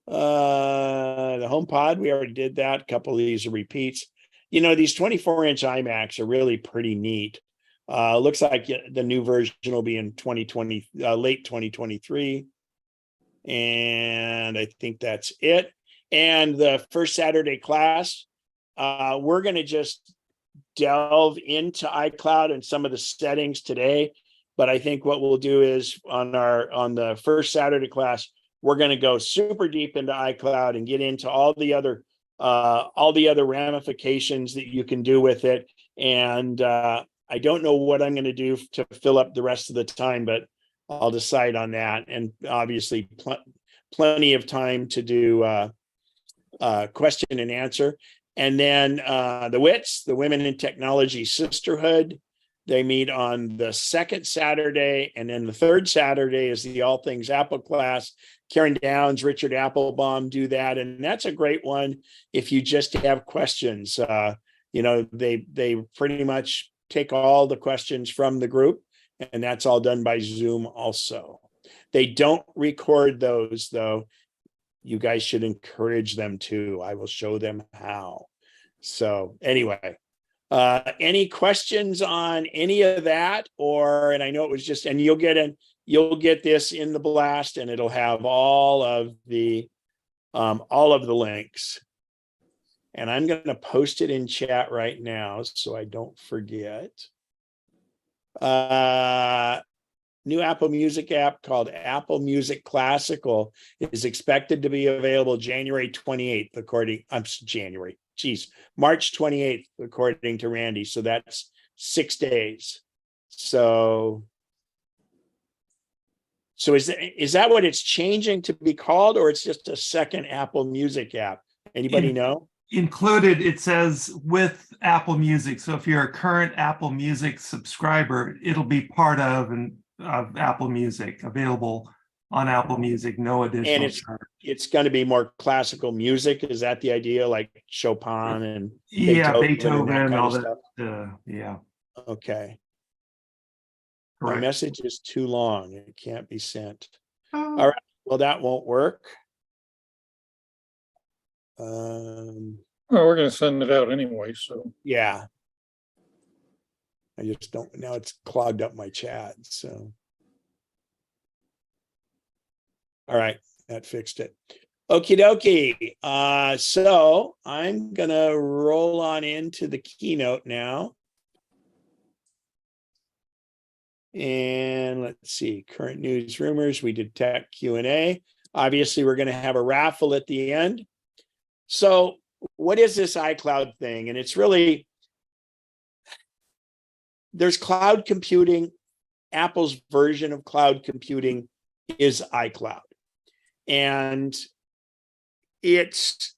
The HomePod, we already did that. A couple of these are repeats. You know, these 24-inch iMacs are really pretty neat. Looks like the new version will be in 2020, late 2023. And I think that's it. And the first Saturday class, we're going to just delve into iCloud and some of the settings today. But I think what we'll do is on the first Saturday class, we're going to go super deep into iCloud and get into all the other ramifications that you can do with it. And I don't know what I'm going to do to fill up the rest of the time, but I'll decide on that. And obviously plenty of time to do question and answer. And then the WITS, the Women in Technology Sisterhood, they meet on the second Saturday, and then the third Saturday is the All Things Apple class. Karen Downs, Richard Applebaum do that, and that's a great one if you just have questions. You know, they pretty much take all the questions from the group, and that's all done by Zoom also. They don't record those, though. You guys should encourage them to. I will show them how. So anyway, any questions on any of that? And I know it was just, and you'll get this in the blast, and it'll have all of the links. And I'm going to post it in chat right now so I don't forget. New Apple Music app called Apple Music Classical is expected to be available January 28th, March 28th, according to Randy. So that's 6 days. So is that what it's changing to be called, or it's just a second Apple Music app? Anybody know? Included, it says with Apple Music. So if you're a current Apple Music subscriber, it'll be part of Apple Music, available on Apple Music, no additional And charge. it's going to be more classical music. Is that the idea? Like Chopin and Yeah, Beethoven Beethoven, and that kind all of that. stuff? Yeah, Okay. My correct. message is too long. It can't be sent. Oh. All right. Well, that won't work. Well, we're going to send it out anyway, so. Yeah. I just don't, now it's clogged up my chat, so. All right, that fixed it. Okie dokie. So I'm gonna roll on into the keynote now. And let's see, current news, rumors. We did tech Q&A. Obviously, we're gonna have a raffle at the end. So what is this iCloud thing? And it's really, there's cloud computing. Apple's version of cloud computing is iCloud. And it's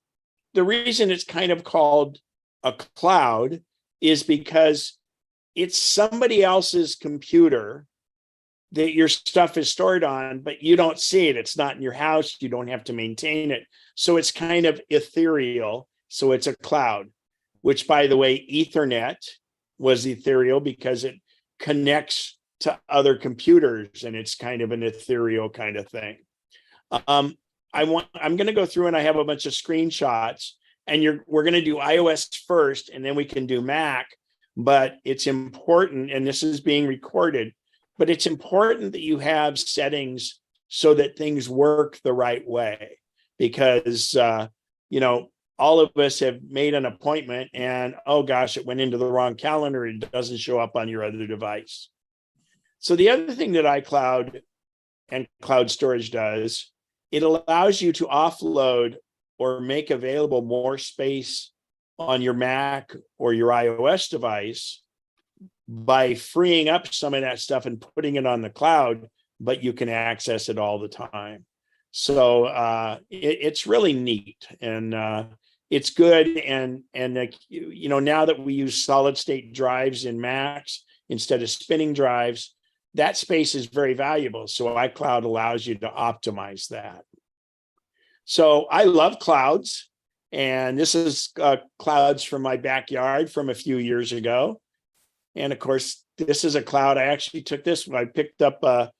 the reason it's kind of called a cloud is because it's somebody else's computer that your stuff is stored on, but you don't see it. It's not in your house. You don't have to maintain it. So it's kind of ethereal. So it's a cloud, which, by the way, Ethernet was ethereal because it connects to other computers, and it's kind of an ethereal kind of thing. I'm going to go through, and I have a bunch of screenshots, and we're going to do iOS first, and then we can do Mac. But it's important, and this is being recorded, but it's important that you have settings so that things work the right way, because all of us have made an appointment and, oh gosh, it went into the wrong calendar. It doesn't show up on your other device. So the other thing that iCloud and cloud storage does, it allows you to offload or make available more space on your Mac or your iOS device by freeing up some of that stuff and putting it on the cloud, but you can access it all the time. So it's really neat, and it's good. And now that we use solid state drives in Macs instead of spinning drives, that space is very valuable. So iCloud allows you to optimize that. So I love clouds, and this is clouds from my backyard from a few years ago. And of course, this is a cloud. I actually took this when I picked up a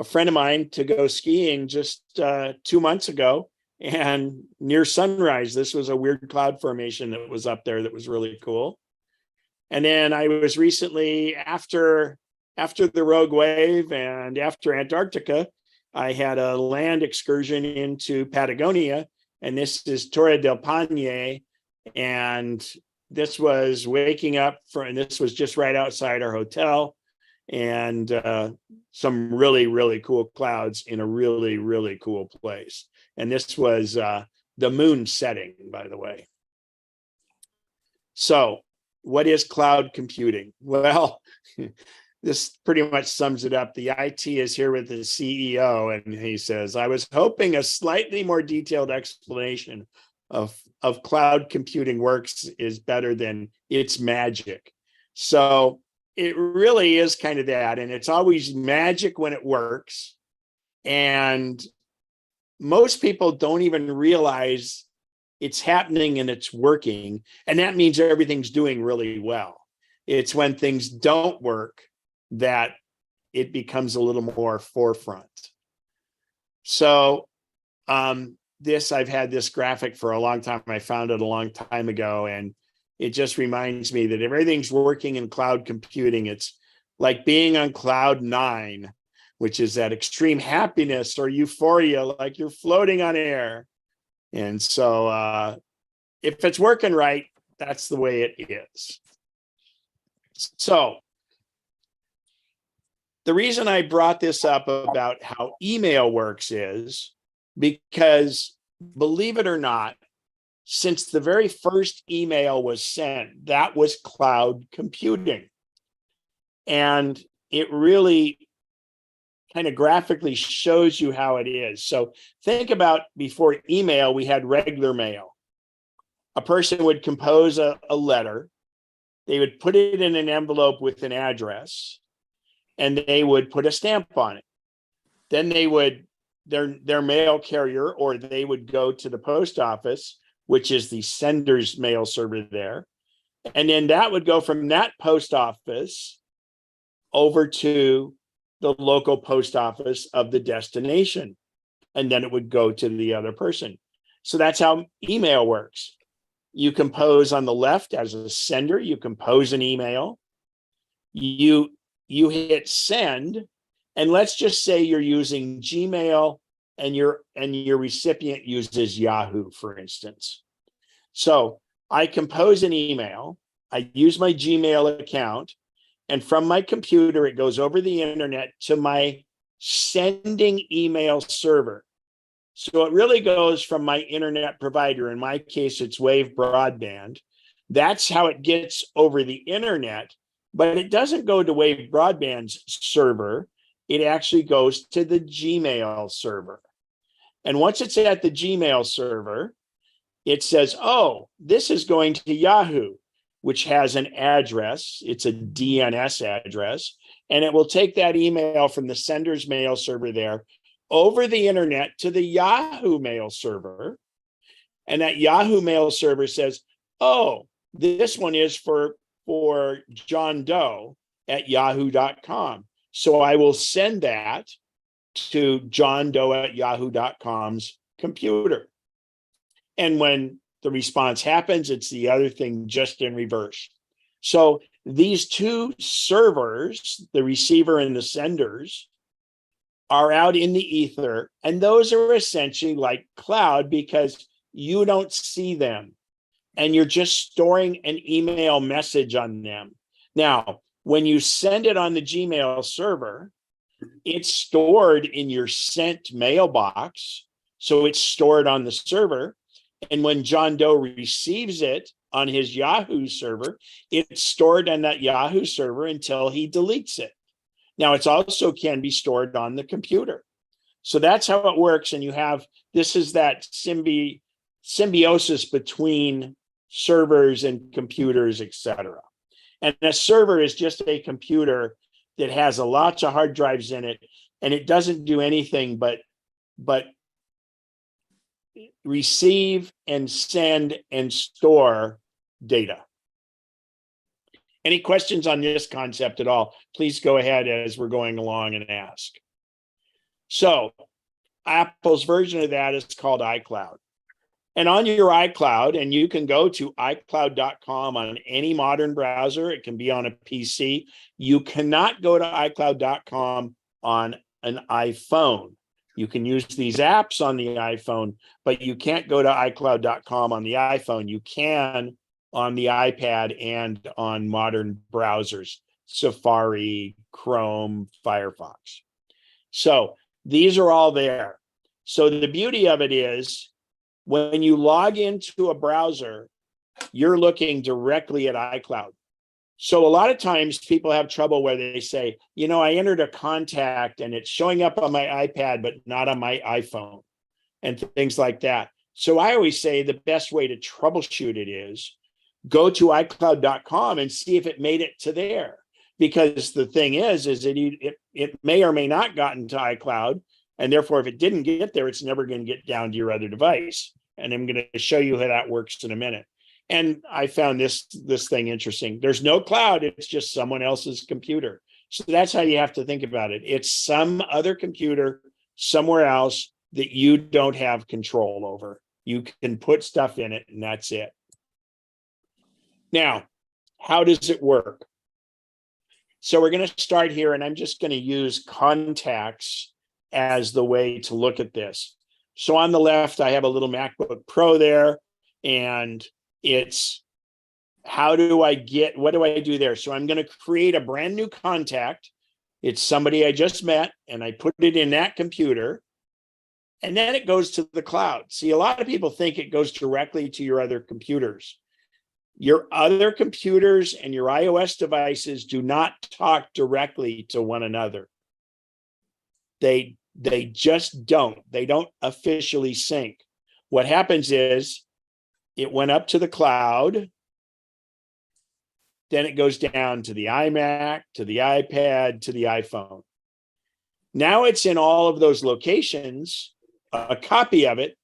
friend of mine to go skiing just 2 months ago, and near sunrise, this was a weird cloud formation that was up there that was really cool. And then I was recently, after the Rogue Wave and after Antarctica, I had a land excursion into Patagonia, and this is Torre del Paine. And this was waking up and this was just right outside our hotel, and some really, really cool clouds in a really, really cool place. And this was the moon setting, by the way. So what is cloud computing? Well, this pretty much sums it up. The IT is here with the CEO, and he says, I was hoping a slightly more detailed explanation of cloud computing works is better than its magic. So it really is kind of that, and it's always magic when it works. And most people don't even realize it's happening and it's working, and that means everything's doing really well. It's when things don't work that it becomes a little more forefront. So I've had this graphic for a long time. I found it a long time ago, and it just reminds me that if everything's working in cloud computing, it's like being on cloud 9, which is that extreme happiness or euphoria, like you're floating on air. And so if it's working right, that's the way it is. So The reason I brought this up about how email works is because, believe it or not, since the very first email was sent, that was cloud computing. And it really kind of graphically shows you how it is. So think about, before email, we had regular mail. A person would compose a letter. They would put it in an envelope with an address, and they would put a stamp on it. Then they would, their mail carrier, or they would go to the post office, which is the sender's mail server there. And then that would go from that post office over to the local post office of the destination. And then it would go to the other person. So that's how email works. You compose on the left as a sender, you compose an email, you hit send, and let's just say you're using Gmail and your recipient uses Yahoo, for instance. So I compose an email, I use my Gmail account, and from my computer, it goes over the internet to my sending email server. So it really goes from my internet provider. In my case, it's Wave Broadband. That's how it gets over the internet, but it doesn't go to Wave Broadband's server. It actually goes to the Gmail server. And once it's at the Gmail server, it says, oh, this is going to Yahoo, which has an address. It's a DNS address, and it will take that email from the sender's mail server there over the internet to the Yahoo mail server. And that Yahoo mail server says, oh, this one is for John Doe at yahoo.com. So I will send that to John Doe at yahoo.com's computer. And when the response happens, it's the other thing, just in reverse. So these two servers, the receiver and the senders, are out in the ether, and those are essentially like cloud because you don't see them, and you're just storing an email message on them. Now, when you send it on the Gmail server, it's stored in your sent mailbox, so it's stored on the server. And when John Doe receives it on his Yahoo server, it's stored on that Yahoo server until he deletes it. Now, it also can be stored on the computer. So that's how it works. And you have, this is that symbiosis between servers and computers, etc. And a server is just a computer that has a lots of hard drives in it, and it doesn't do anything but receive and send and store data. Any questions on this concept at all? Please go ahead as we're going along and ask. So Apple's version of that is called iCloud. And on your iCloud, and you can go to iCloud.com on any modern browser, it can be on a PC. You cannot go to iCloud.com on an iPhone. You can use these apps on the iPhone, but you can't go to iCloud.com on the iPhone. You can on the iPad and on modern browsers, Safari, Chrome, Firefox. So these are all there. So the beauty of it is when you log into a browser, you're looking directly at iCloud. So a lot of times people have trouble where they say, you know, I entered a contact and it's showing up on my iPad, but not on my iPhone and things like that. So I always say the best way to troubleshoot it is go to iCloud.com and see if it made it to there. Because the thing is it may or may not gotten to iCloud. And therefore, if it didn't get there, it's never going to get down to your other device. And I'm going to show you how that works in a minute. And I found this thing interesting. There's no cloud. It's just someone else's computer. So that's how you have to think about it. It's some other computer somewhere else that you don't have control over. You can put stuff in it and that's it. Now, how does it work? So we're going to start here, and I'm just going to use contacts as the way to look at this. So on the left, I have a little MacBook Pro there, and it's what do I do there? So I'm going to create a brand new contact It's somebody I just met, and I put it in that computer, and then it goes to the cloud. See, a lot of people think it goes directly to your other computers. Your other computers and your iOS devices do not talk directly to one another. They just don't. They don't officially sync. What happens is it went up to the cloud, then it goes down to the iMac, to the iPad, to the iPhone. Now it's in all of those locations, a copy of it,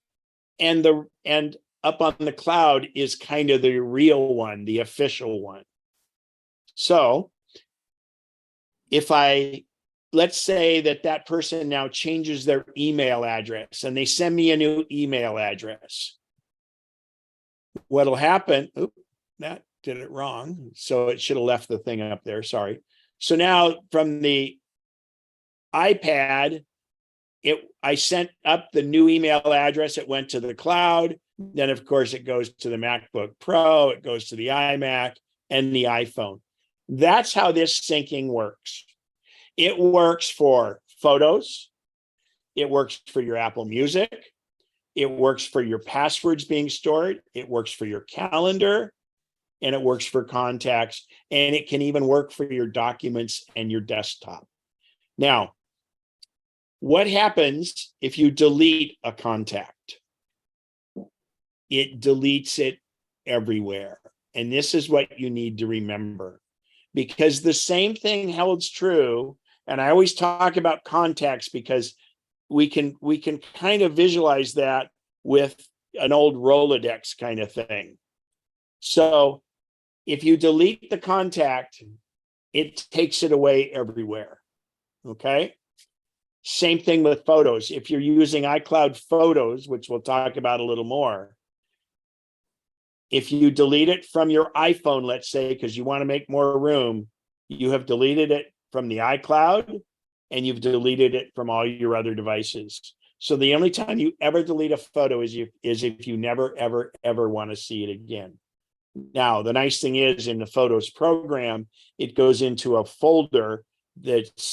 and up on the cloud is kind of the real one, the official one. So let's say that person now changes their email address and they send me a new email address. What'll happen, that did it wrong. So it should have left the thing up there, sorry. So now from the iPad, I sent up the new email address, it went to the cloud. Then of course it goes to the MacBook Pro, it goes to the iMac and the iPhone. That's how this syncing works. It works for photos. It works for your Apple Music. It works for your passwords being stored. It works for your calendar, and it works for contacts. And it can even work for your documents and your desktop. Now, what happens if you delete a contact? It deletes it everywhere. And this is what you need to remember, because the same thing holds true. And I always talk about contacts because we can kind of visualize that with an old Rolodex kind of thing. So if you delete the contact, it takes it away everywhere. Okay. Same thing with photos. If you're using iCloud Photos, which we'll talk about a little more, if you delete it from your iPhone, let's say, because you want to make more room, you have deleted it from the iCloud and you've deleted it from all your other devices. So the only time you ever delete a photo is if you never, ever, ever want to see it again. Now, the nice thing is in the Photos program, it goes into a folder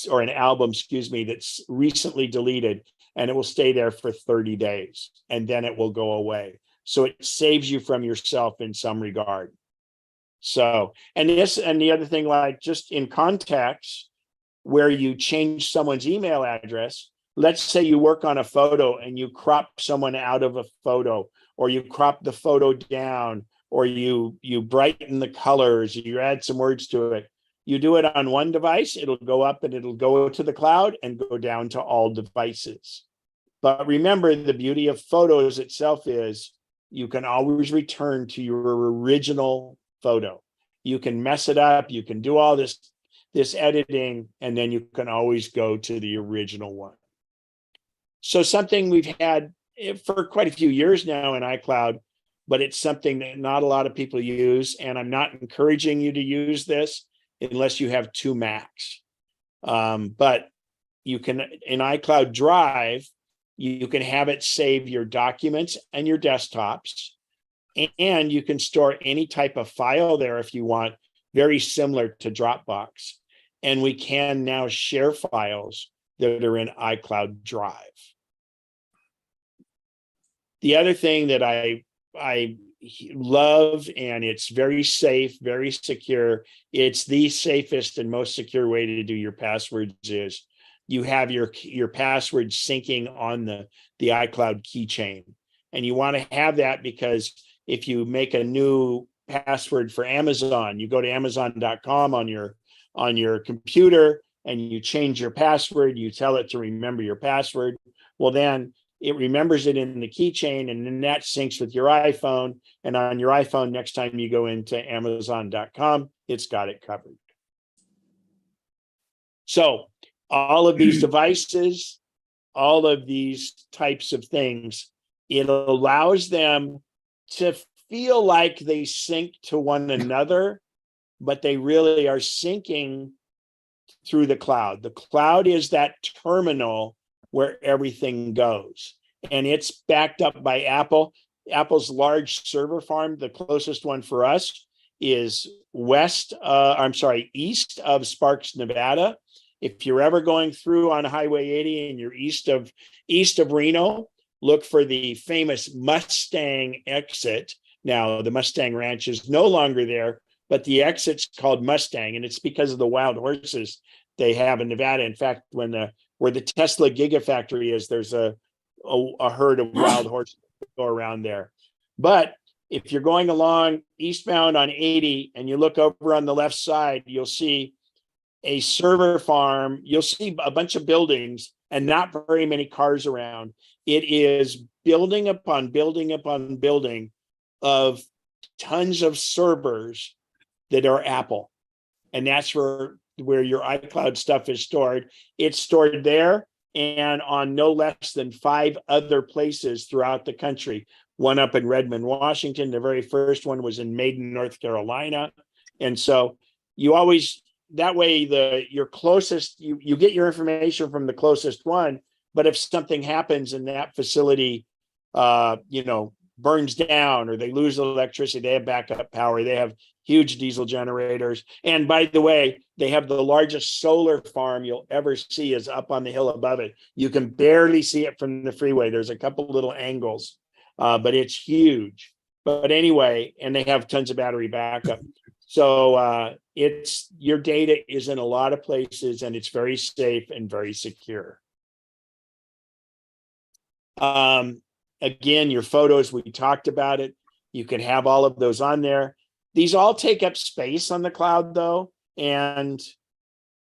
or an album, that's recently deleted, and it will stay there for 30 days and then it will go away. So it saves you from yourself in some regard. So, and the other thing, like just in contacts where you change someone's email address, let's say you work on a photo and you crop someone out of a photo, or you crop the photo down, or you brighten the colors, you add some words to it. You do it on one device, it'll go up and it'll go to the cloud and go down to all devices. But remember, the beauty of photos itself is you can always return to your original photo. You can mess it up, you can do all this editing, and then you can always go to the original one. So something we've had for quite a few years now in iCloud, but it's something that not a lot of people use, and I'm not encouraging you to use this unless you have 2 Macs. But you can, in iCloud Drive, you can have it save your documents and your desktops, and you can store any type of file there if you want, very similar to Dropbox. And we can now share files that are in iCloud Drive. The other thing that I love, and it's very safe, very secure, it's the safest and most secure way to do your passwords, is you have your password syncing on the iCloud keychain. And you want to have that because if you make a new password for Amazon, you go to Amazon.com on your computer and you change your password, you tell it to remember your password. Well, then it remembers it in the keychain, and then that syncs with your iPhone. And on your iPhone, next time you go into Amazon.com, it's got it covered. So all of these devices, all of these types of things, it allows them to feel like they sync to one another, but they really are syncing through the cloud. The cloud is that terminal where everything goes. And it's backed up by Apple. Apple's large server farm, the closest one for us, is east of Sparks, Nevada. If you're ever going through on Highway 80 and you're east of Reno, look for the famous Mustang exit. Now, the Mustang Ranch is no longer there, but the exit's called Mustang, and it's because of the wild horses they have in Nevada. In fact, where the Tesla Gigafactory is, there's a herd of wild horses that go around there. But if you're going along eastbound on 80 and you look over on the left side, you'll see a server farm. You'll see a bunch of buildings and not very many cars around. It is building upon building upon building of tons of servers that are Apple. And that's where your iCloud stuff is stored. It's stored there and on no less than 5 other places throughout the country. One up in Redmond, Washington. The very first one was in Maiden, North Carolina. And so you always, that way your closest, you get your information from the closest one. But if something happens and that facility, burns down or they lose electricity, they have backup power. They have huge diesel generators. And by the way, they have the largest solar farm you'll ever see is up on the hill above it. You can barely see it from the freeway. There's a couple little angles, but it's huge. But anyway, and they have tons of battery backup. So your data is in a lot of places and it's very safe and very secure. Again, your photos, we talked about it. You can have all of those on there. These all take up space on the cloud though, and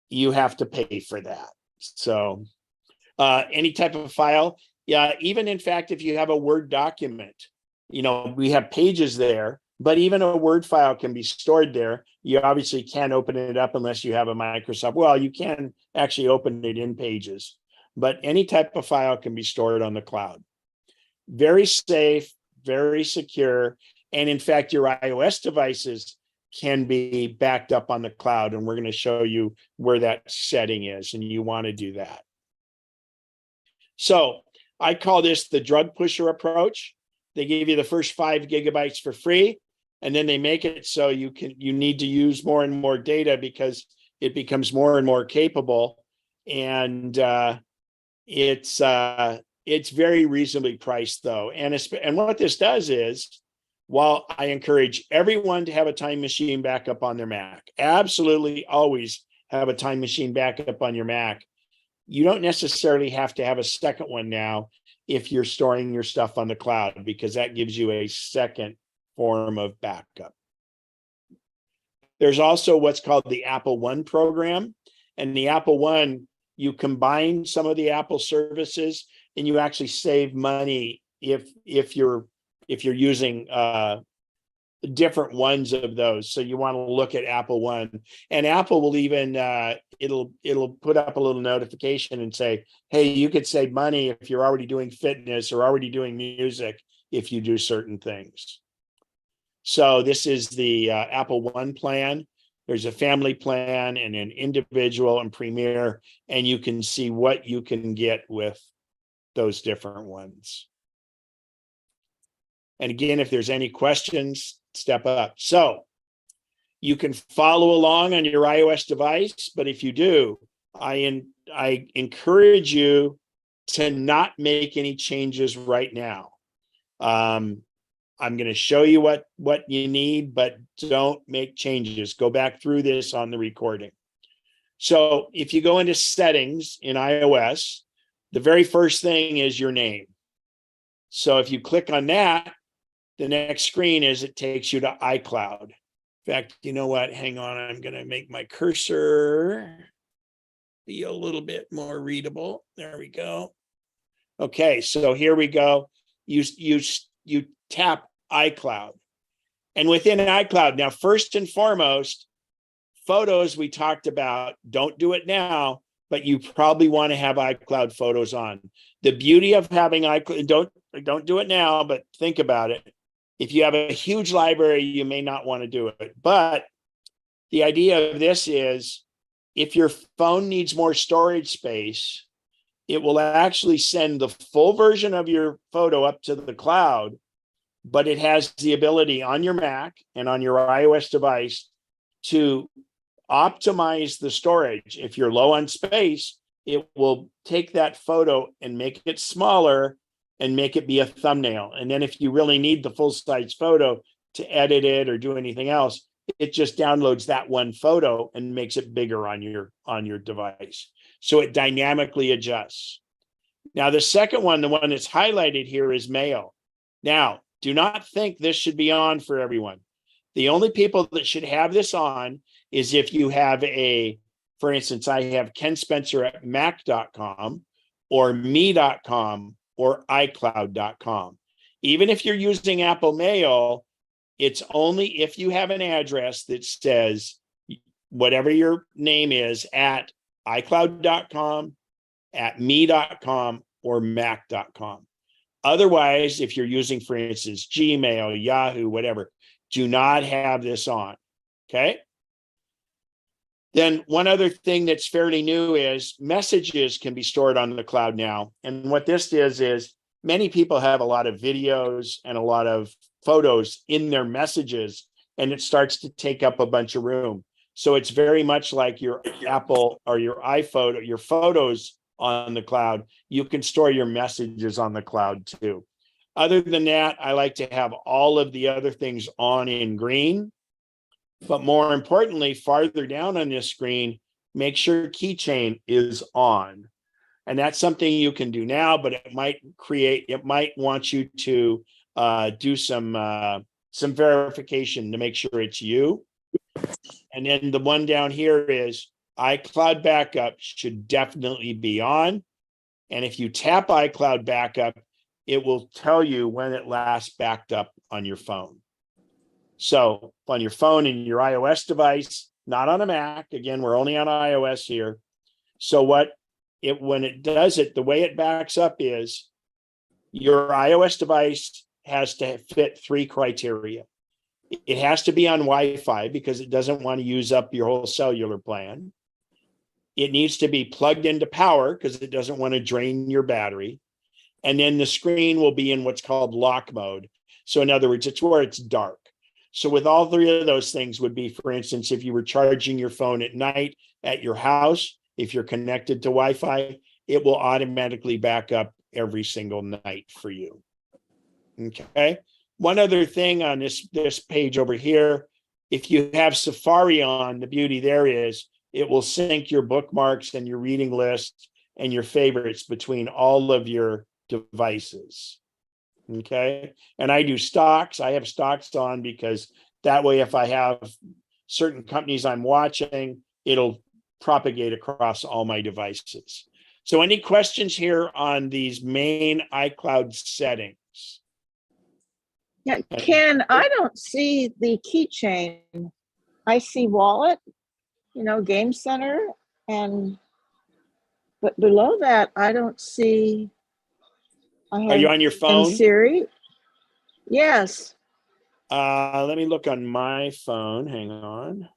you have to pay for that. So any type of file, yeah, even in fact, if you have a Word document, we have pages there, but even a Word file can be stored there. You obviously can't open it up unless you have a Microsoft. Well, you can actually open it in Pages, but any type of file can be stored on the cloud. Very safe, very secure. And in fact, your iOS devices can be backed up on the cloud. And we're going to show you where that setting is. And you want to do that. So I call this the drug pusher approach. They give you the first 5 gigabytes for free. And then they make it so you need to use more and more data because it becomes more and more capable. And it's very reasonably priced though. And what this does is, while I encourage everyone to have a time machine backup on their Mac, absolutely always have a time machine backup on your Mac, you don't necessarily have to have a second one now if you're storing your stuff on the cloud, because that gives you a second form of backup. There's also what's called the Apple One program. And the Apple One, you combine some of the Apple services and you actually save money if you're using different ones of those. So you want to look at Apple One, and Apple will even it'll put up a little notification and say, hey, you could save money if you're already doing fitness or already doing music if you do certain things. So this is the Apple One plan. There's a family plan and an individual and premier, and you can see what you can get with those different ones. And again, if there's any questions, step up. So you can follow along on your iOS device, but if you do, I encourage you to not make any changes right now. I'm going to show you what you need, but don't make changes. Go back through this on the recording. So if you go into settings in iOS, the very first thing is your name. So if you click on that, the next screen is it takes you to iCloud. In fact, you know what? Hang on. I'm going to make my cursor be a little bit more readable. There we go. Okay, so here we go. You tap iCloud. And within iCloud, now, first and foremost, photos we talked about, don't do it now, but you probably want to have iCloud photos on. The beauty of having iCloud, don't do it now, but think about it. If you have a huge library, you may not want to do it. But the idea of this is, if your phone needs more storage space, it will actually send the full version of your photo up to the cloud, but it has the ability on your Mac and on your iOS device to optimize the storage. If you're low on space, it will take that photo and make it smaller and make it be a thumbnail. And then if you really need the full-size photo to edit it or do anything else, it just downloads that one photo and makes it bigger on your device. So it dynamically adjusts. Now, the second one, the one that's highlighted here, is mail. Now, do not think this should be on for everyone. The only people that should have this on is if you have for instance, I have Ken Spencer at mac.com or me.com or iCloud.com. Even if you're using Apple Mail, it's only if you have an address that says whatever your name is at iCloud.com, at me.com, or mac.com. Otherwise, if you're using, for instance, Gmail, Yahoo, whatever, do not have this on, okay? Then one other thing that's fairly new is messages can be stored on the cloud now. And what this is many people have a lot of videos and a lot of photos in their messages, and it starts to take up a bunch of room. So it's very much like your Apple or your iPhone or your photos on the cloud. You can store your messages on the cloud too. Other than that, I like to have all of the other things on in green. But more importantly, farther down on this screen, make sure keychain is on. And that's something you can do now, but it might want you to do some verification to make sure it's you. And then the one down here is iCloud backup should definitely be on. And if you tap iCloud backup, it will tell you when it last backed up on your phone. So on your phone and your iOS device, not on a Mac, again, we're only on iOS here. So when it does it, the way it backs up is your iOS device has to fit 3 criteria. It has to be on Wi-Fi because it doesn't want to use up your whole cellular plan. It needs to be plugged into power because it doesn't want to drain your battery. And then the screen will be in what's called lock mode. So in other words, it's where it's dark. So with all 3 of those things would be, for instance, if you were charging your phone at night at your house, if you're connected to Wi-Fi, it will automatically back up every single night for you. Okay. One other thing on this page over here, if you have Safari on, the beauty there is it will sync your bookmarks and your reading list and your favorites between all of your devices. Okay. And I do stocks. I have stocks on because that way, if I have certain companies I'm watching, it'll propagate across all my devices. So any questions here on these main iCloud settings? Yeah, Ken, I don't see the keychain. I see wallet, Game Center, but below that, I don't see. Are you on your phone? And Siri? Yes. Let me look on my phone. Hang on.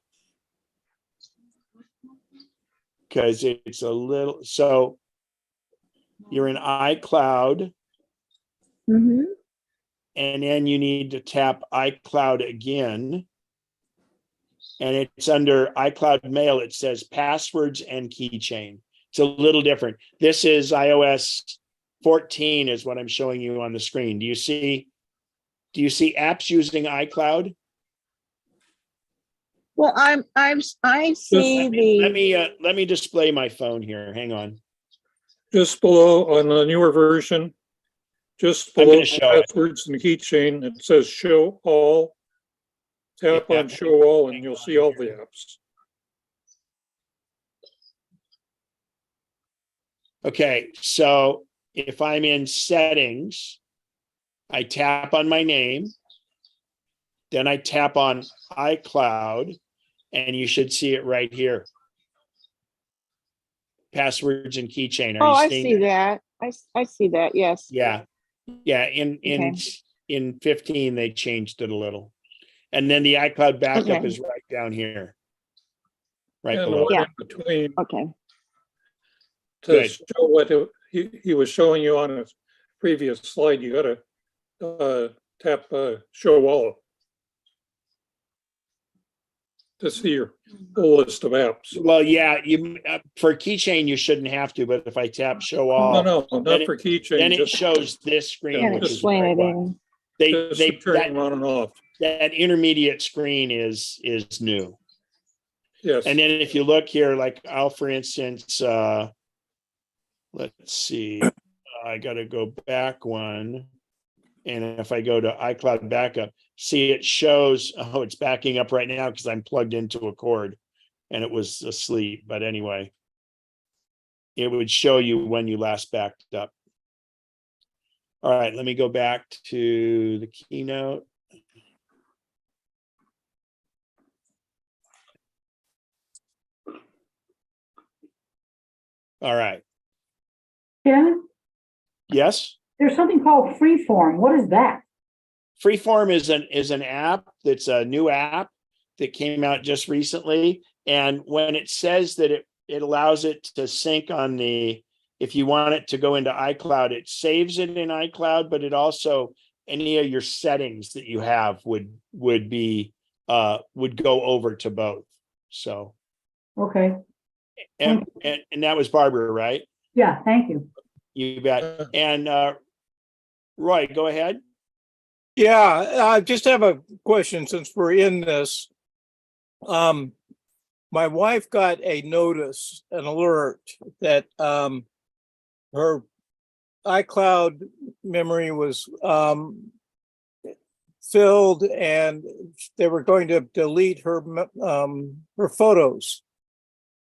Because it's a little, so you're in iCloud. Mm-hmm. And then you need to tap iCloud again. And it's under iCloud Mail. It says passwords and keychain. It's a little different. This is iOS 14 is what I'm showing you on the screen. Do you see apps using iCloud? Well, I see let me display my phone here. Hang on. Just below on the newer version, just below passwords and keychain, it says show all. Tap on show all and you'll see all the apps. Okay, so if I'm in settings, I tap on my name, then I tap on iCloud, and you should see it right here. Passwords and keychain. Oh, I see that. I see that. Yes. Yeah. Yeah. In 15, they changed it a little. And then the iCloud backup is right down here. Right below. Yeah. Between. Okay. To show what he was showing you on a previous slide, you got to tap show all to see your whole list of apps. Well, yeah, you for keychain you shouldn't have to, but if I tap show all, No, then not it- for keychain. then it just- shows this screen, Yeah, And which is explain what I it want. in. just turning on and off. That intermediate screen is new. Yes. And then if you look here, like I'll, for instance, let's see, I got to go back one. And if I go to iCloud backup, see it shows, oh, it's backing up right now because I'm plugged into a cord and it was asleep. But anyway, it would show you when you last backed up. All right, let me go back to the keynote. All right. Ken, Yes. there's something called Freeform. What is that? Freeform is an app that's a new app that came out just recently. And when it says that it allows it to sync on the, if you want it to go into iCloud, it saves it in iCloud, but it also, any of your settings that you have would go over to both. So, Okay. and that was Barbara, right? Yeah, thank you. You bet. And Roy, go ahead. Yeah, I just have a question since we're in this. My wife got a notice, an alert that her iCloud memory was filled and they were going to delete her photos.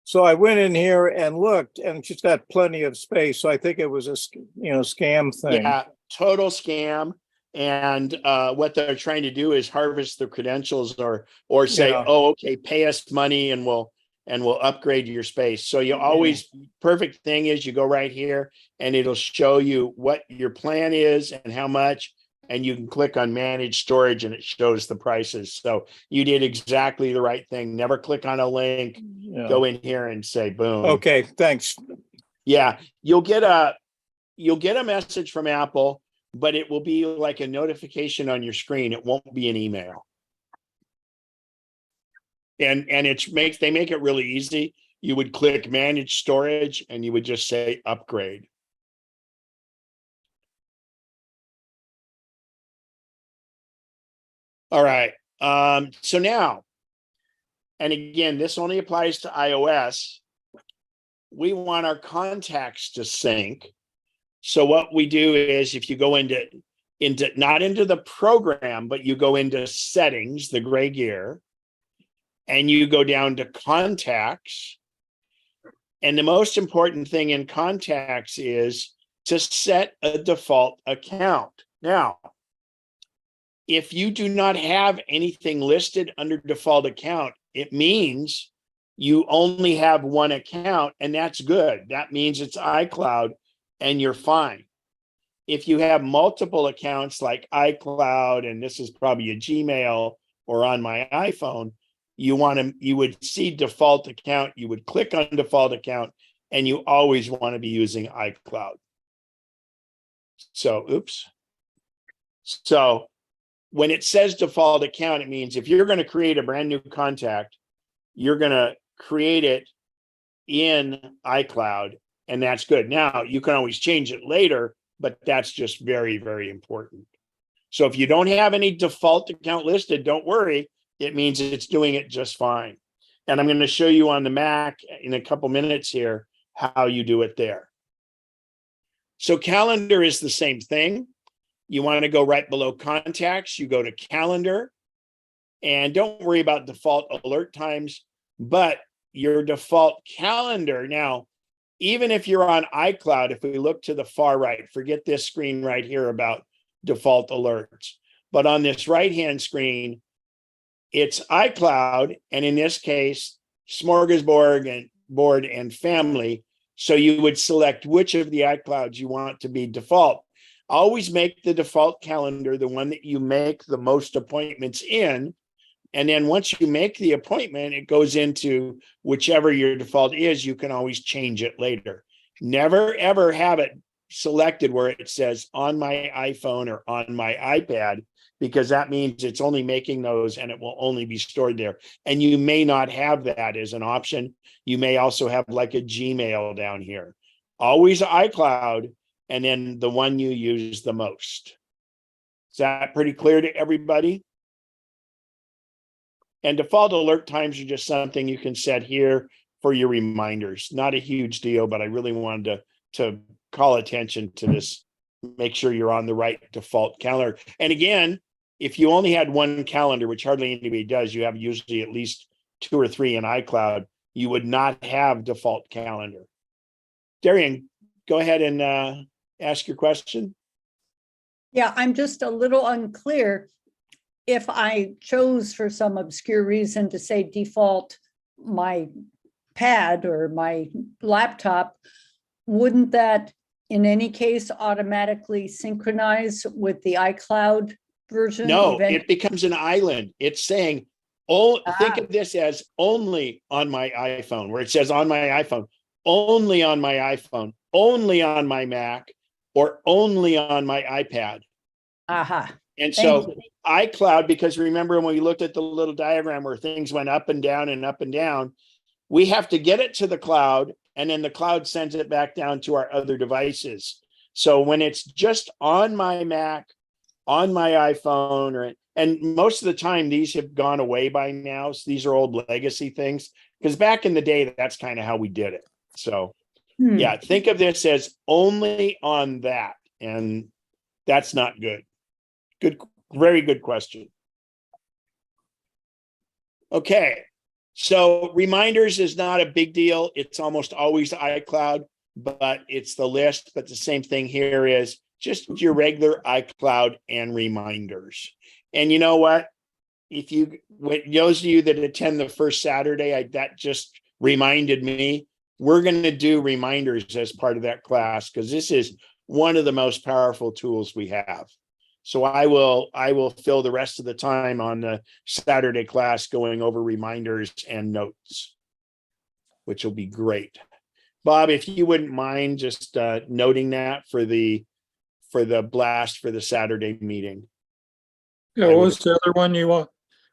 So I went in here and looked, and she's got plenty of space. So I think it was a scam thing. Yeah, total scam. And what they're trying to do is harvest the credentials or say, Yeah. oh, okay, pay us money and we'll upgrade your space. So you always, perfect thing is you go right here and it'll show you what your plan is and how much, and you can click on manage storage and it shows the prices. So you did exactly the right thing. Never click on a link, Yeah. go in here and say, boom. Okay, thanks. Yeah, you'll get a message from Apple, but it will be like a notification on your screen. It won't be an email. And they make it really easy. You would click manage storage and you would just say upgrade. All right. So now, and again, this only applies to iOS. We want our contacts to sync. So what we do is if you go into not into the program, but you go into settings, the gray gear, and you go down to contacts. And the most important thing in contacts is to set a default account. Now, if you do not have anything listed under default account, it means you only have one account, and that's good. That means it's iCloud and you're fine. If you have multiple accounts like iCloud, and this is probably a Gmail or on my iPhone, you would see default account, you would click on default account, and you always want to be using iCloud. So, oops. So when it says default account, it means if you're going to create a brand new contact, you're going to create it in iCloud, and that's good. Now, you can always change it later, but that's just very, very important. So if you don't have any default account listed, don't worry. It means it's doing it just fine. And I'm going to show you on the Mac in a couple minutes here how you do it there. So calendar is the same thing. You want to go right below contacts. You go to calendar, and don't worry about default alert times, but your default calendar. Now, even if you're on iCloud, if we look to the far right, forget this screen right here about default alerts. But on this right-hand screen, it's iCloud, and in this case, smorgasbord and family. So you would select which of the iClouds you want to be default. Always make the default calendar the one that you make the most appointments in. And then once you make the appointment, it goes into whichever your default is. You can always change it later. Never, ever have it selected where it says on my iPhone or on my iPad, because that means it's only making those and it will only be stored there. And you may not have that as an option. You may also have like a Gmail down here. Always iCloud, and then the one you use the most. Is that pretty clear to everybody? And default alert times are just something you can set here for your reminders. Not a huge deal, but I really wanted to call attention to this. Make sure you're on the right default calendar. And again, if you only had one calendar, which hardly anybody does, you have usually at least 2 or 3 in iCloud, you would not have default calendar. Darian, go ahead and ask your question. Yeah, I'm just a little unclear. If I chose for some obscure reason to say default my pad or my laptop, wouldn't that in any case automatically synchronize with the iCloud version? No, it becomes an island. It's saying, oh, think of this as only on my iPhone, where it says on my iPhone, only on my iPhone, only on my Mac, or only on my iPad. And so iCloud, because remember when we looked at the little diagram where things went up and down and up and down, we have to get it to the cloud, and then the cloud sends it back down to our other devices. So when it's just on my Mac, on my iPhone, and most of the time these have gone away by now. So these are old legacy things, because back in the day, that's kind of how we did it. So yeah, think of this as only on that, and that's not good. Good, very good question. Okay, so reminders is not a big deal. It's almost always iCloud, but it's the list. But the same thing here is just your regular iCloud and reminders. And you know what? If you, those of you that attend the first Saturday, that just reminded me, we're going to do reminders as part of that class, because this is one of the most powerful tools we have. So I will fill the rest of the time on the Saturday class going over reminders and notes, which will be great. Bob, if you wouldn't mind just noting that for the blast for the Saturday meeting. Yeah, what was the other one you want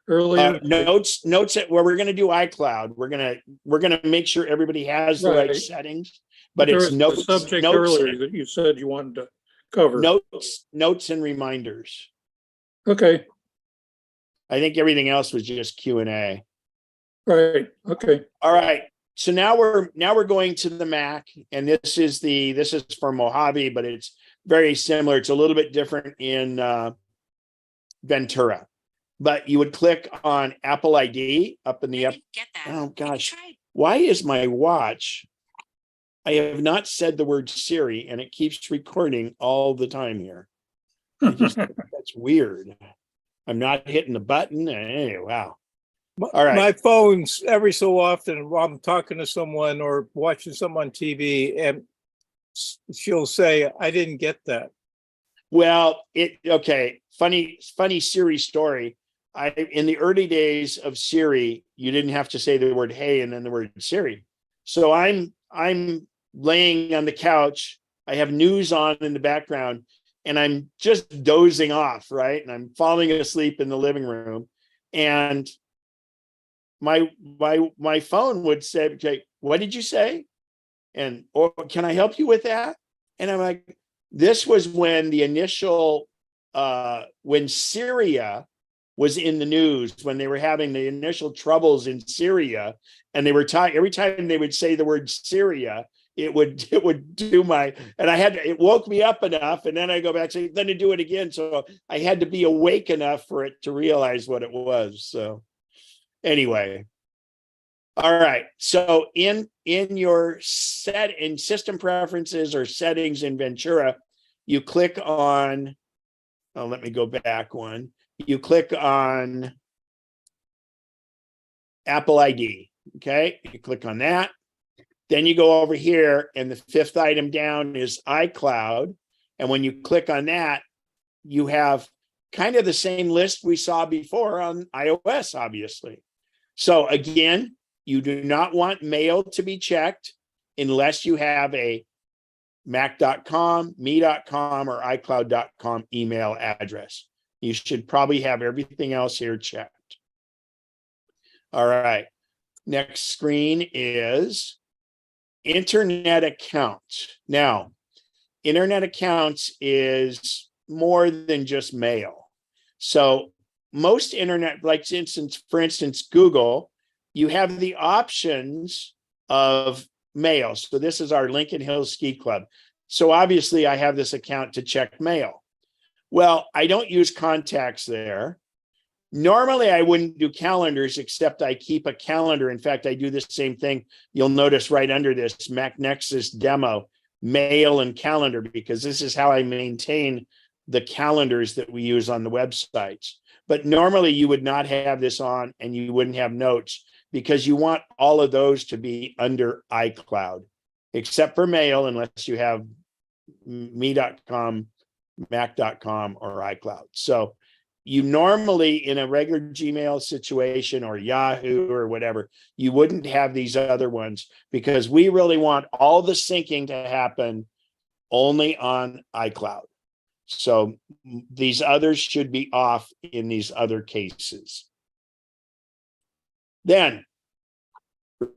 earlier? Notes at where we're going to do iCloud. We're going to make sure everybody has the right settings, but it's notes. The subject notes earlier that you said you wanted to cover. Notes and reminders. Okay. I think everything else was just Q&A. Right. Okay. All right. So now we're going to the Mac, and this is for Mojave, but it's very similar. It's a little bit different in Ventura, but you would click on Apple ID up in the up. Oh gosh, why is my watch? I have not said the word Siri, and it keeps recording all the time here. That's weird. I'm not hitting the button. Anyway, wow. All right. My phone's every so often while I'm talking to someone or watching someone on TV, and she'll say, "I didn't get that." Well, okay. Funny Siri story. In the early days of Siri, you didn't have to say the word "hey" and then the word Siri. So I'm laying on the couch. I have news on in the background, and I'm just dozing off, right? And I'm falling asleep in the living room, and my phone would say, "Okay, what did you say?" And, "Or can I help you with that?" And I'm like, this was when the initial, when Syria was in the news, when they were having the initial troubles in Syria, and they were every time they would say the word Syria, it would do and it woke me up enough, and then I go back and say, then to do it again. So I had to be awake enough for it to realize what it was. So anyway. All right. So in your in system preferences or settings in Ventura, you click on, let me go back one. You click on Apple ID. Okay. You click on that. Then you go over here, and the 5th item down is iCloud. And when you click on that, you have kind of the same list we saw before on iOS, obviously. So again, you do not want mail to be checked unless you have a mac.com, me.com, or iCloud.com email address. You should probably have everything else here checked. All right. Next screen is internet accounts. Now, internet accounts is more than just mail. So most internet, like for instance, Google, you have the options of mail. So this is our Lincoln Hills Ski Club. So obviously I have this account to check mail. Well, I don't use contacts there. Normally I wouldn't do calendars, except I keep a calendar. In fact, I do the same thing. You'll notice right under this MacNexus demo, mail and calendar, because this is how I maintain the calendars that we use on the websites. But normally you would not have this on, and you wouldn't have notes, because you want all of those to be under iCloud, except for mail, unless you have me.com, mac.com, or iCloud. So you normally, in a regular Gmail situation or Yahoo or whatever, you wouldn't have these other ones, because we really want all the syncing to happen only on iCloud. So these others should be off in these other cases. Then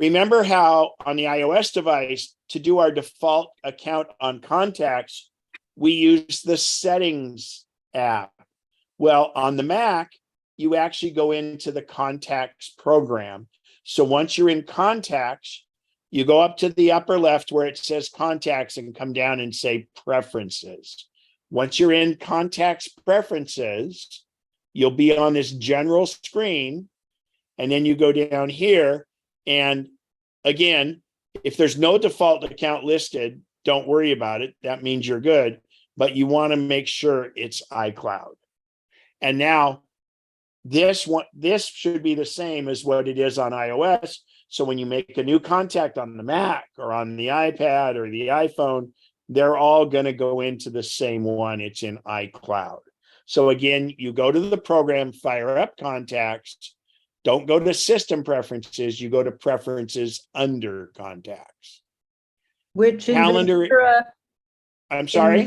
remember how on the iOS device, to do our default account on contacts, we use the settings app. Well, on the Mac, you actually go into the contacts program. So once you're in contacts, you go up to the upper left where it says contacts and come down and say preferences. Once you're in contacts preferences, you'll be on this general screen. And then you go down here. And again, if there's no default account listed, don't worry about it. That means you're good. But you want to make sure it's iCloud. And now this should be the same as what it is on iOS. So when you make a new contact on the Mac or on the iPad or the iPhone, they're all going to go into the same one. It's in iCloud. So again, you go to the program, fire up contacts. Don't go to system preferences. You go to preferences under contacts. Which in Calendar. Ventura, I'm sorry?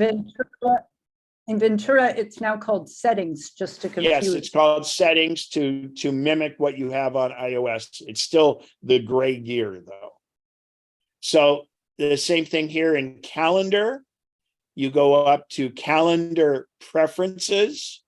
in Ventura, it's now called settings, just to confuse. Yes, it's called settings to mimic what you have on iOS. It's still the gray gear though. So the same thing here in calendar. You go up to calendar preferences,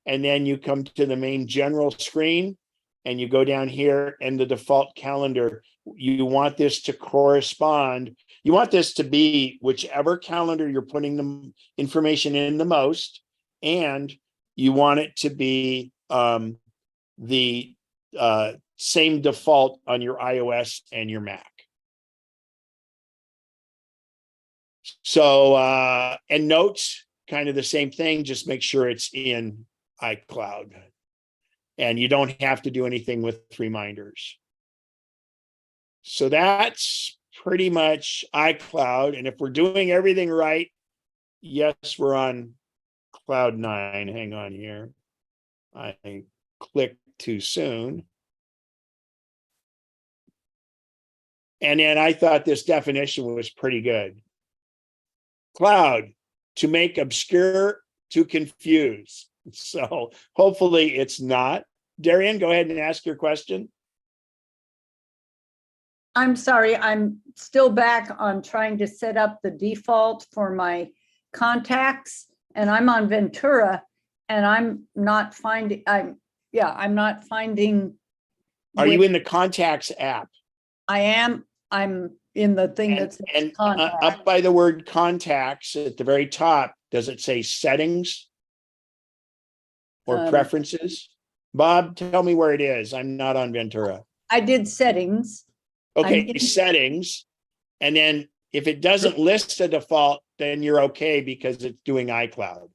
and then you come to the main general screen, and you go down here, and the default calendar, you want this to correspond. You want this to be whichever calendar you're putting the information in the most, and you want it to be the same default on your iOS and your Mac. So, and notes, kind of the same thing, just make sure it's in iCloud. And you don't have to do anything with reminders. So that's pretty much iCloud. And if we're doing everything right, yes, we're on Cloud 9. Hang on here. I clicked too soon. And then I thought this definition was pretty good. Cloud, to make obscure, to confuse. So hopefully it's not. Darian, go ahead and ask your question. I'm sorry, I'm still back on trying to set up the default for my contacts, and I'm on Ventura, and I'm not finding, I'm not finding. Are you in the contacts app? I'm in the thing that says and contacts. Up by the word contacts at the very top, does it say settings or preferences? Bob, tell me where it is. I'm not on Ventura. I did settings. Okay, settings. And then if it doesn't list a default, then you're okay because it's doing iCloud.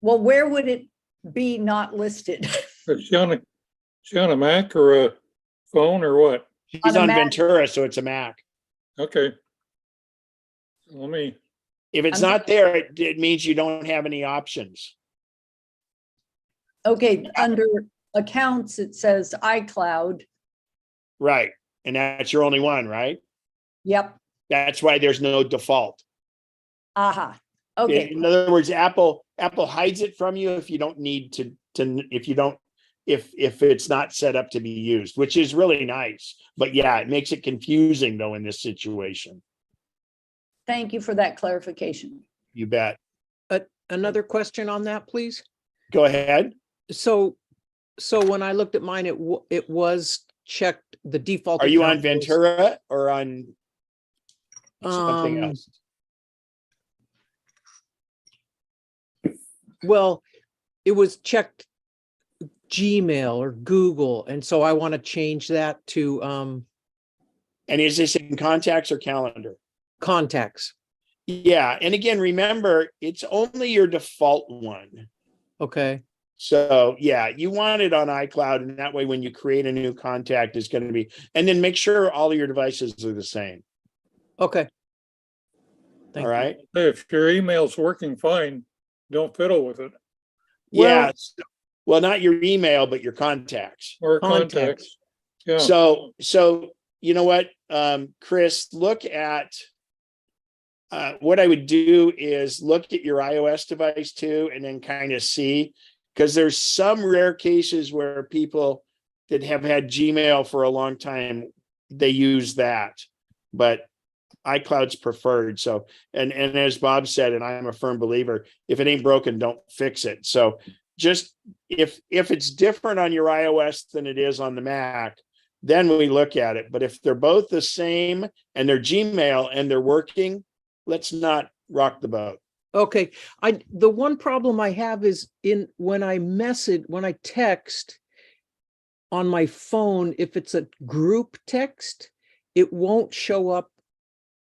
Well, where would it be not listed? Is she on a Mac or a phone or what? She's on Ventura, so it's a Mac. Okay. Let me. If it's not there, it means you don't have any options. Okay, under accounts, it says iCloud. Right. And that's your only one, right? Yep. That's why there's no default. Aha, okay, In other words, Apple hides it from you if you don't need to if you don't if it's not set up to be used, which is really nice. But yeah, it makes it confusing though in this situation. thank you for that clarification. You bet. Another question on that, please. Go ahead. So when I looked at mine, it was checked, the default. Are you on account was, Ventura or on something else? Well, it was checked Gmail or Google, and so I want to change that to And is this in contacts or calendar? contacts. Yeah. And again, remember, it's only your default one. Okay. So yeah, you want it on iCloud, and that way when you create a new contact, it's going to be, and then make sure all of your devices are the same. Okay. Thank All you. right. If your email's working fine, don't fiddle with it. Yeah. Well, not your email, but your contacts. Or Contacts. contacts. Yeah. So you know what, Chris, look at what I would do is look at your iOS device too, and then kind of see, because there's some rare cases where people that have had Gmail for a long time, they use that, but iCloud's preferred. So, and as Bob said, and I'm a firm believer, if it ain't broken, don't fix it. So just if it's different on your iOS than it is on the Mac, then we look at it. But if they're both the same and they're Gmail and they're working, let's not rock the boat. Okay. The one problem I have is when I text on my phone, if it's a group text, it won't show up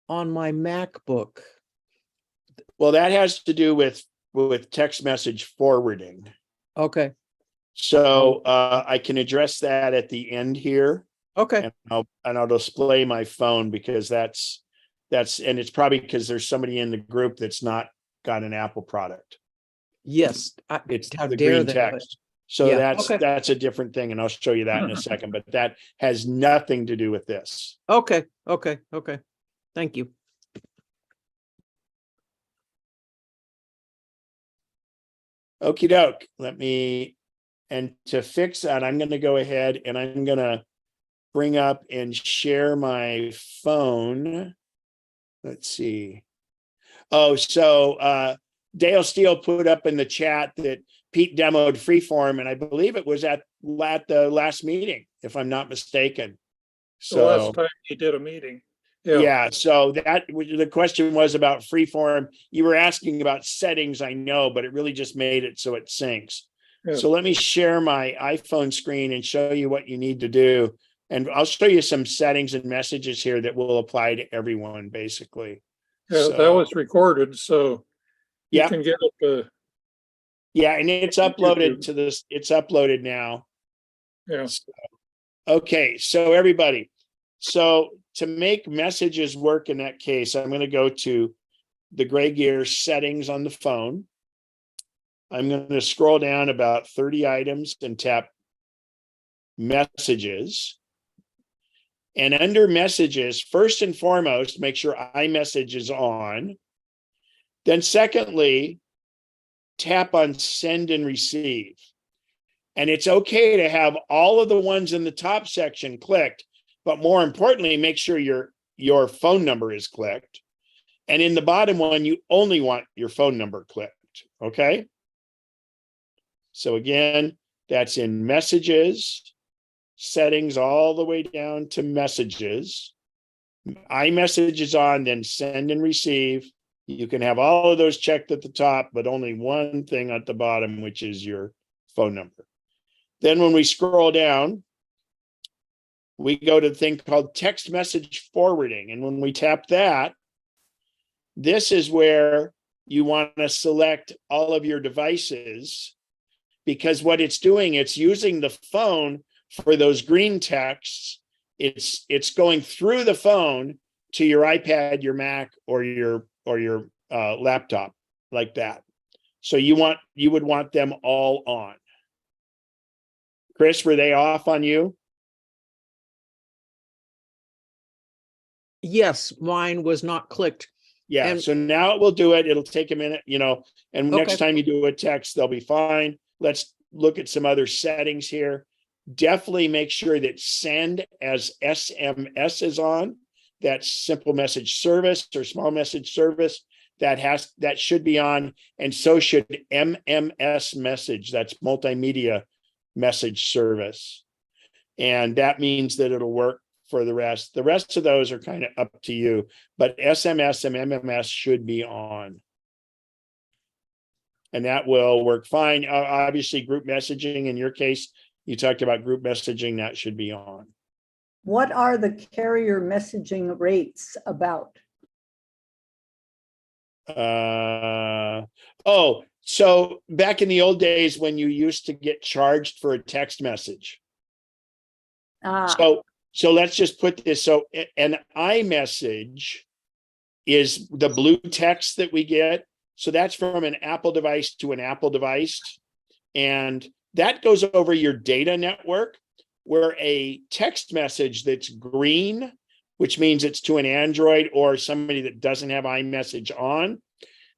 on my MacBook. Well, that has to do with text message forwarding. Okay. So I can address that at the end here. Okay. And I'll display my phone, because that's and it's probably because there's somebody in the group that's not got an Apple product. Yes. It's how the dare green they, text. So yeah, that's a different thing, and I'll show you that in a second. But that has nothing to do with this. Okay. Thank you. Okie doke. And to fix that, I'm going to go ahead and I'm going to bring up and share my phone. Let's see. Oh, so Dale Steele put up in the chat that Pete demoed Freeform, and I believe it was at the last meeting, if I'm not mistaken. The last time he did a meeting. Yeah. So the question was about Freeform. You were asking about settings, I know, but it really just made it so it syncs. Yeah. So let me share my iPhone screen and show you what you need to do. And I'll show you some settings and messages here that will apply to everyone, basically. Yeah, that was recorded, so you can get it. Yeah, and it's uploaded YouTube. to this. It's uploaded now. Yeah. Okay, so everybody. So to make messages work in that case, I'm going to go to the gray gear settings on the phone. I'm going to scroll down about 30 items and tap messages. And under messages, first and foremost, make sure iMessage is on. Then secondly, tap on send and receive. And it's okay to have all of the ones in the top section clicked, but more importantly, make sure your phone number is clicked. And in the bottom one, you only want your phone number clicked, okay? So again, that's in messages, settings, all the way down to messages. iMessage is on, then send and receive. You can have all of those checked at the top, but only one thing at the bottom, which is your phone number. Then when we scroll down, we go to the thing called text message forwarding. And when we tap that, this is where you want to select all of your devices, because what it's doing, it's using the phone for those green texts. It's going through the phone to your iPad, your Mac, or your laptop, like that. So you would want them all on. Chris, were they off on you? Yes, mine was not clicked. Yeah, And- so now it will do it. It'll take a minute, and next Okay. time you do a text, they'll be fine. Let's look at some other settings here. Definitely make sure that send as SMS is on. That's simple message service or small message service. That should be on, and so should MMS message. That's multimedia message service. And that means that it'll work for the rest. The rest of those are kind of up to you, but SMS and MMS should be on. And that will work fine. Obviously, group messaging, in your case, you talked about group messaging, that should be on. What are the carrier messaging rates about? So back in the old days when you used to get charged for a text message. So let's just put this. So an iMessage is the blue text that we get. So that's from an Apple device to an Apple device. And that goes over your data network, where a text message that's green, which means it's to an Android or somebody that doesn't have iMessage on,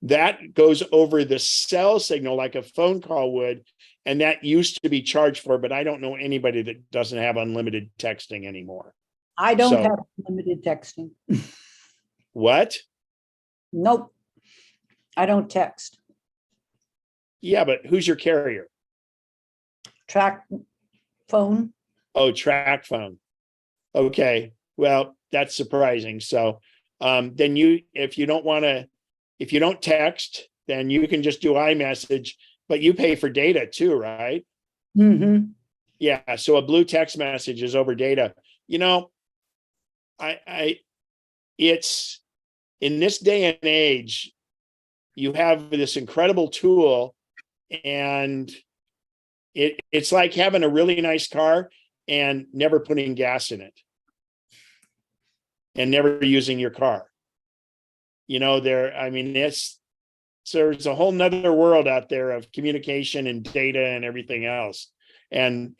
that goes over the cell signal like a phone call would. And that used to be charged for, but I don't know anybody that doesn't have unlimited texting anymore. I don't So- have limited texting. What? Nope. I don't text. Yeah, but who's your carrier? Track phone. Oh, track phone. Okay, well, that's surprising. So then if you don't text, then you can just do iMessage, but you pay for data too, right? Mm-hmm. Yeah, so a blue text message is over data. It's in this day and age, you have this incredible tool, and it's like having a really nice car and never putting gas in it and never using your car. There's a whole nother world out there of communication and data and everything else. And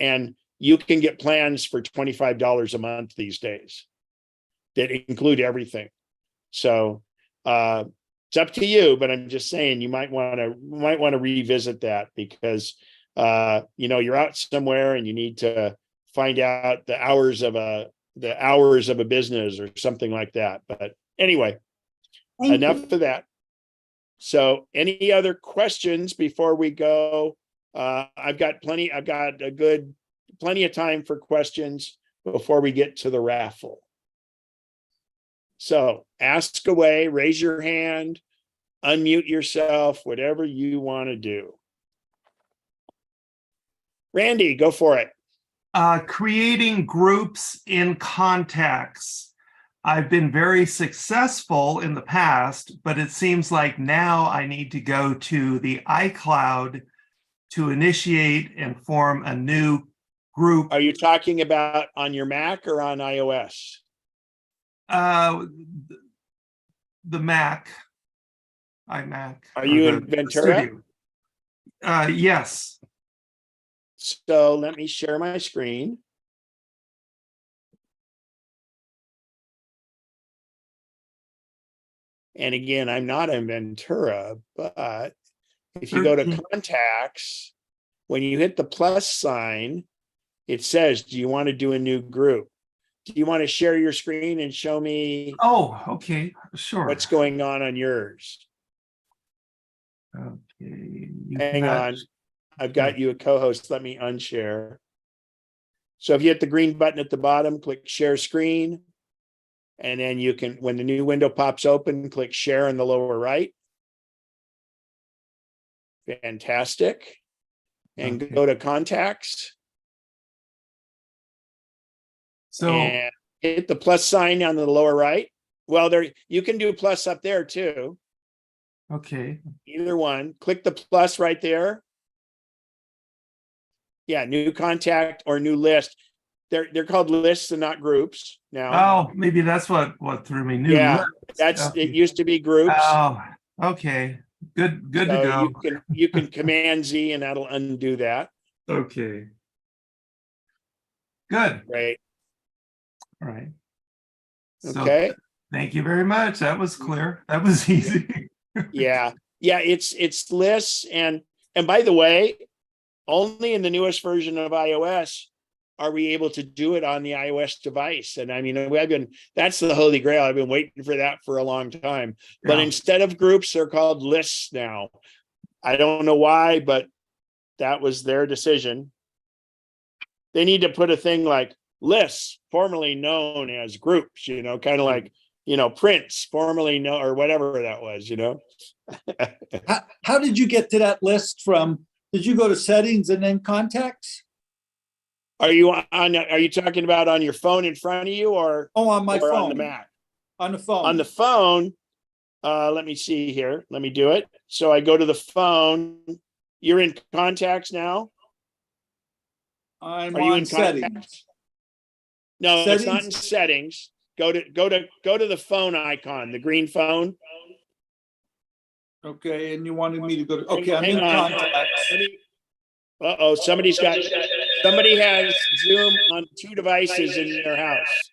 you can get plans for $25 a month these days that include everything. So it's up to you, but I'm just saying you might want to revisit that because you're out somewhere and you need to find out the hours of a business or something like that. But anyway, enough of that. So any other questions before we go? I've got plenty of time for questions before we get to the raffle. So ask away, raise your hand, unmute yourself, whatever you want to do. Randy, go for it. Creating groups in contacts. I've been very successful in the past, but it seems like now I need to go to the iCloud to initiate and form a new group. Are you talking about on your Mac or on iOS? The Mac, iMac. Are you in Ventura? Yes. So let me share my screen. And again, I'm not in Ventura, but if you go to contacts, when you hit the plus sign, it says, do you want to do a new group? Do you want to share your screen and show me Oh, okay, sure. what's going on yours? Okay. Hang on. I've got you a co-host. Let me unshare. So if you hit the green button at the bottom, click share screen. And then you can, when the new window pops open, click share in the lower right. Fantastic. And Okay. go to contacts. So And hit the plus sign on the lower right. Well, there you can do plus up there too. okay. Either one. Click the plus right there. Yeah, new contact or new list. They're called lists and not groups now. Oh, maybe that's what threw me. New Yeah, list. it used to be groups. Oh, okay. Good to So go. you can Command Z and that'll undo that. Okay. Good. Right. All right. So Okay. Thank you very much. That was clear. That was easy. Yeah. Yeah. It's lists. And by the way, only in the newest version of iOS are we able to do it on the iOS device. And I mean, that's the holy grail. I've been waiting for that for a long time. But Yeah. instead of groups, they're called lists now. I don't know why, but that was their decision. They need to put a thing like lists, formerly known as groups, kind of like, prints, formerly known, or whatever that was, How did you get to that list from, did you go to settings and then contacts? Are you talking about on your phone in front of you or On my or phone. on the Mac? On the phone. On the phone, let me see here. Let me do it. So I go to the phone. You're in contacts now? I'm Are you on in settings. contacts? No, it's not in settings. Go to the phone icon, the green phone. Okay, and you wanted me to go to, okay, I'm Hang in on. contacts. Uh-oh, somebody has Zoom on 2 devices in their house.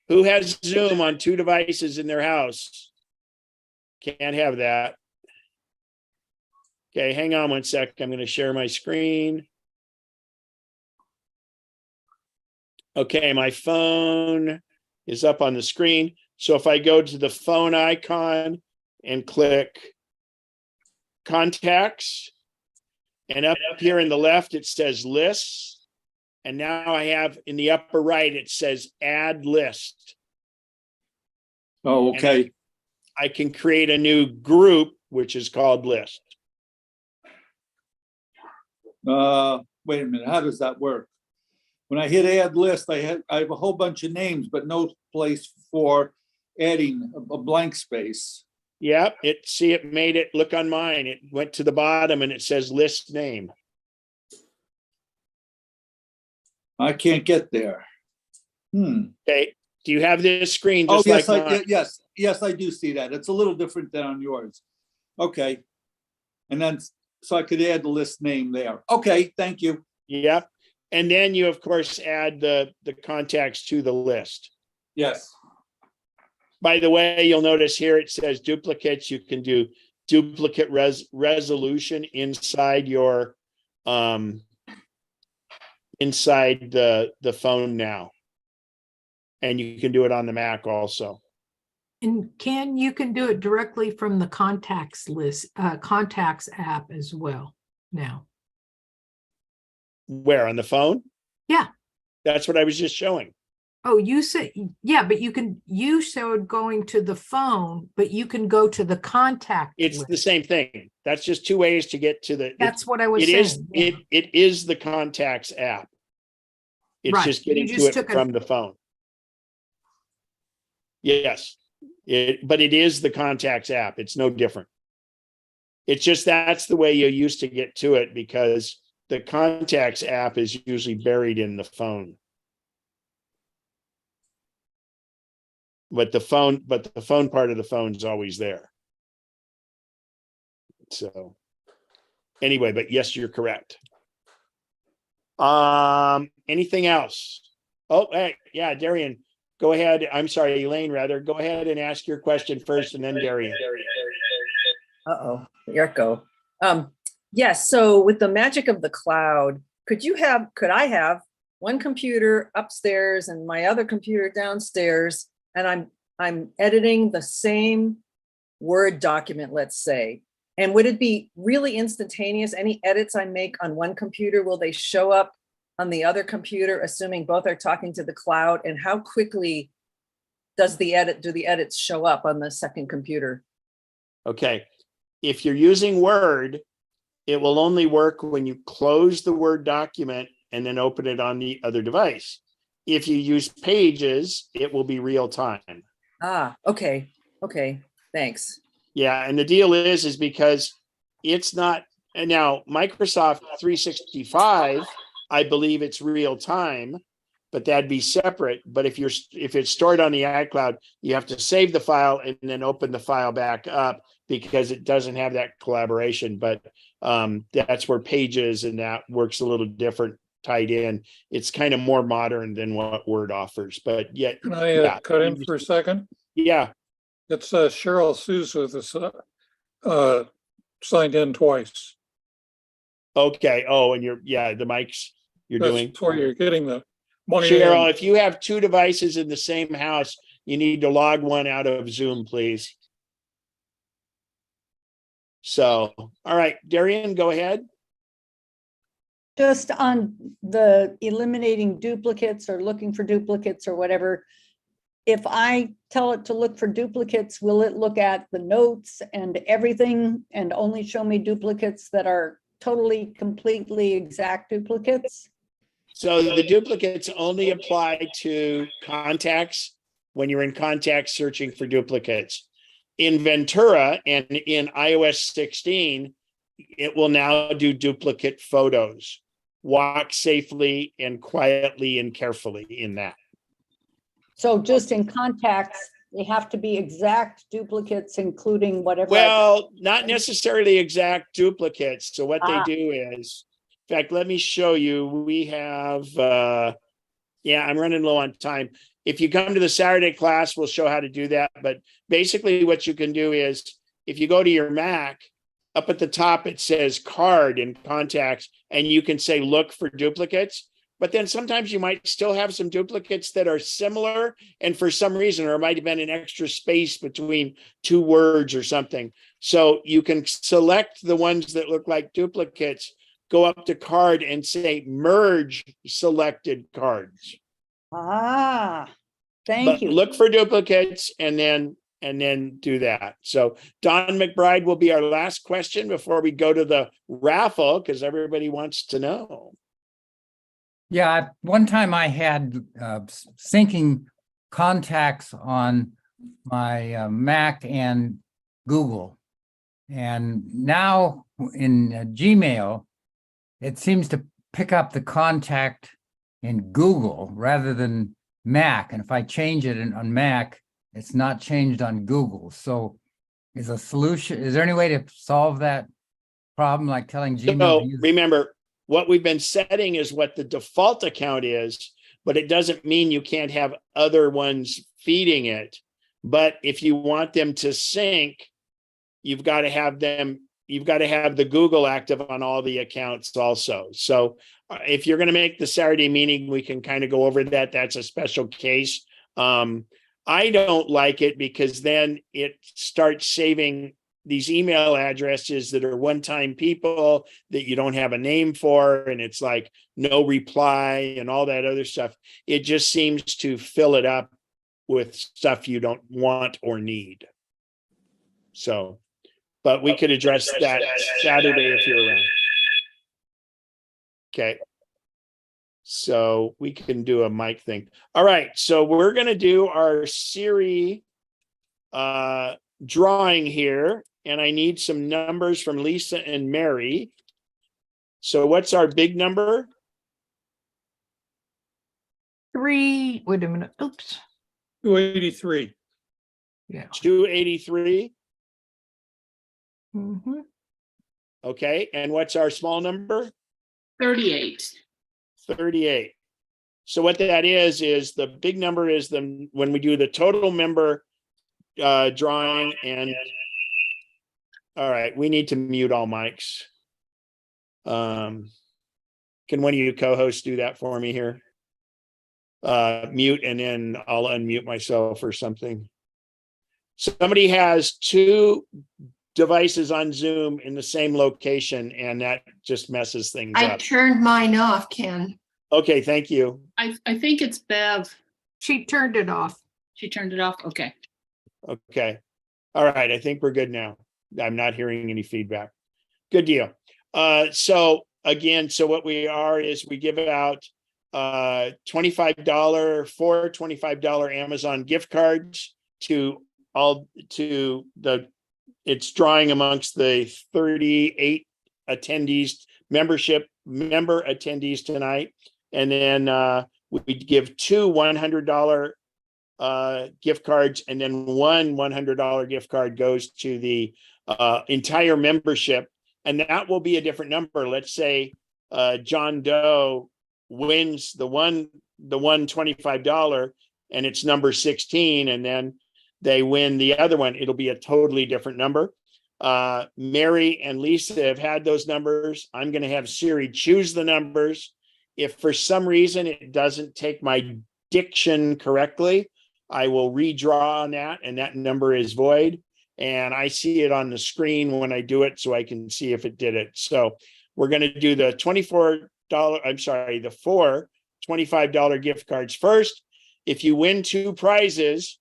Who has Zoom on 2 devices in their house? Can't have that. Okay, hang on one sec. I'm going to share my screen. Okay, my phone is up on the screen. So if I go to the phone icon and click contacts, and up here in the left, it says lists. And now I have in the upper right, it says add list. Oh, okay. I can create a new group, which is called list. Wait a minute, how does that work? When I hit add list, I have a whole bunch of names, but no place for adding a blank space. Yep, it made it look on mine. It went to the bottom and it says list name. I can't get there. Okay, do you have this screen Oh, just yes, like mine? yes, I do see that. It's a little different than on yours. Okay. And then, so I could add the list name there. Okay, thank you. Yep. And then you, of course, add the contacts to the list. Yes. By the way, you'll notice here it says duplicates. You can do duplicate resolution inside your inside the phone now. And you can do it on the Mac also. And you can do it directly from the contacts list, contacts app as well now. Where, on the phone? Yeah. That's what I was just showing. Oh, you said, yeah, but you showed going to the phone, but you can go to the contact It's list. the same thing. That's just 2 ways to get to the. That's what I was It saying. is, yeah. it is the contacts app. It's Right, just you getting just to took it from the phone. Yes, but it is the contacts app. It's no different. It's just that's the way you used to get to it because the contacts app is usually buried in the phone. But the phone part of the phone is always there. So anyway, but yes, you're correct. Anything else? Oh, hey, yeah, Darian, go ahead. I'm sorry, Elaine, rather. Go ahead and ask your question first and then Darian. Uh-oh, there it go. Yes, so with the magic of the cloud, could I have one computer upstairs and my other computer downstairs, and I'm editing the same Word document, let's say, and would it be really instantaneous? Any edits I make on one computer, will they show up on the other computer, assuming both are talking to the cloud? And how quickly do the edits show up on the second computer? Okay, if you're using Word, it will only work when you close the Word document and then open it on the other device. If you use Pages, it will be real time. Ah, okay, thanks. Yeah, and the deal is because it's not, and now Microsoft 365, I believe it's real time, but that'd be separate. But if it's stored on the iCloud, you have to save the file and then open the file back up because it doesn't have that collaboration. But that's where Pages and that works a little different tied in. It's kind of more modern than what Word offers, but yet. Can I yeah. cut in for a second? Yeah. It's Cheryl Souza that's signed in twice. Okay. Oh, and the mics you're doing. That's where you're getting the money. Cheryl, if you have two devices in the same house, you need to log one out of Zoom, please. So, all right, Darian, go ahead. Just on the eliminating duplicates or looking for duplicates or whatever, if I tell it to look for duplicates, will it look at the notes and everything and only show me duplicates that are totally, completely exact duplicates? So the duplicates only apply to contacts when you're in contacts searching for duplicates. In Ventura and in iOS 16, it will now do duplicate photos. Walk safely and quietly and carefully in that. So just in contacts, they have to be exact duplicates, including whatever. Well, not necessarily exact duplicates. So what they do is, in fact, let me show you. We have, I'm running low on time. If you come to the Saturday class, we'll show how to do that. But basically what you can do is, if you go to your Mac, up at the top, it says card in contacts, and you can say, look for duplicates. But then sometimes you might still have some duplicates that are similar. And for some reason, or it might have been an extra space between two words or something. So you can select the ones that look like duplicates, go up to card and say merge selected cards. Thank you. Look for duplicates and then do that. So Don McBride will be our last question before we go to the raffle, because everybody wants to know. Yeah, one time I had syncing contacts on my Mac and Google. And now in Gmail, it seems to pick up the contact in Google rather than Mac. And if I change it on Mac, it's not changed on Google. So is there any way to solve that problem, like telling Gmail? So remember, what we've been setting is what the default account is, but it doesn't mean you can't have other ones feeding it. But if you want them to sync, you've got to have the Google active on all the accounts also. So if you're going to make the Saturday meeting, we can kind of go over that. That's a special case. I don't like it because then it starts saving these email addresses that are one-time people that you don't have a name for, and it's like no reply and all that other stuff. It just seems to fill it up with stuff you don't want or need. So, but we could address that Saturday if you're around. Okay. So we can do a mic thing. All right. So we're going to do our Siri drawing here. And I need some numbers from Lisa and Mary. So what's our big number? 3, wait a minute, oops. 283. Yeah. 283. Mm-hmm. Okay, and what's our small number? 38. 38. So what that is the big number is when we do the total member drawing. And all right, we need to mute all mics. Can one of you co-hosts do that for me here? Mute, and then I'll unmute myself or something. Somebody has two devices on Zoom in the same location, and that just messes things up. I turned mine off, Ken. Okay, thank you. I think it's Bev. She turned it off. She turned it off? Okay. Okay. All right, I think we're good now. I'm not hearing any feedback. Good deal. So again, so what we are is we give out $25 Amazon gift cards it's drawing amongst the 38 member attendees tonight. And then we give two $100 gift cards, and then one $100 gift card goes to the entire membership. And that will be a different number. Let's say John Doe wins the one $25 and it's number 16, and then they win the other one, it'll be a totally different number. Mary and Lisa have had those numbers. I'm going to have Siri choose the numbers. If for some reason it doesn't take my diction correctly, I will redraw on that, and that number is void. And I see it on the screen when I do it, so I can see if it did it. So we're going to do the $24, I'm sorry, the 4 $25 gift cards first. If you win 2 prizes,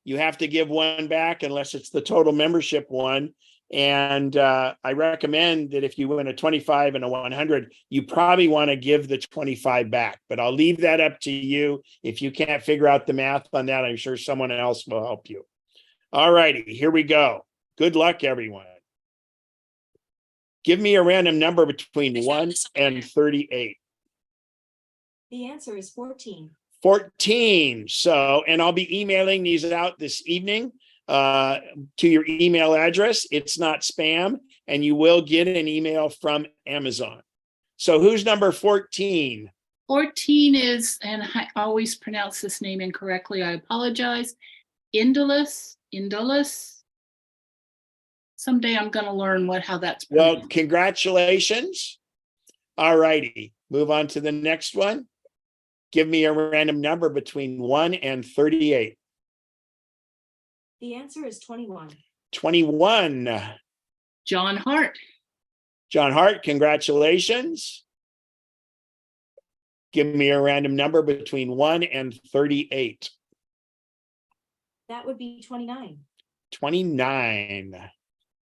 you have to give one back unless it's the total membership one. And I recommend that if you win a 25 and a 100, you probably want to give the 25 back, but I'll leave that up to you. If you can't figure out the math on that, I'm sure someone else will help you. All righty, here we go. Good luck, everyone. Give me a random number between 1 and 38. The answer is 14. 14. So, and I'll be emailing these out this evening to your email address. It's not spam, and you will get an email from Amazon. So who's number 14? 14 is, and I always pronounce this name incorrectly, I apologize. Indolus. Someday I'm going to learn how that's pronounced. Well, congratulations. All righty, move on to the next one. Give me a random number between 1 and 38. The answer is 21. 21. John Hart. John Hart, congratulations. Give me a random number between 1 and 38. That would be 29. 29.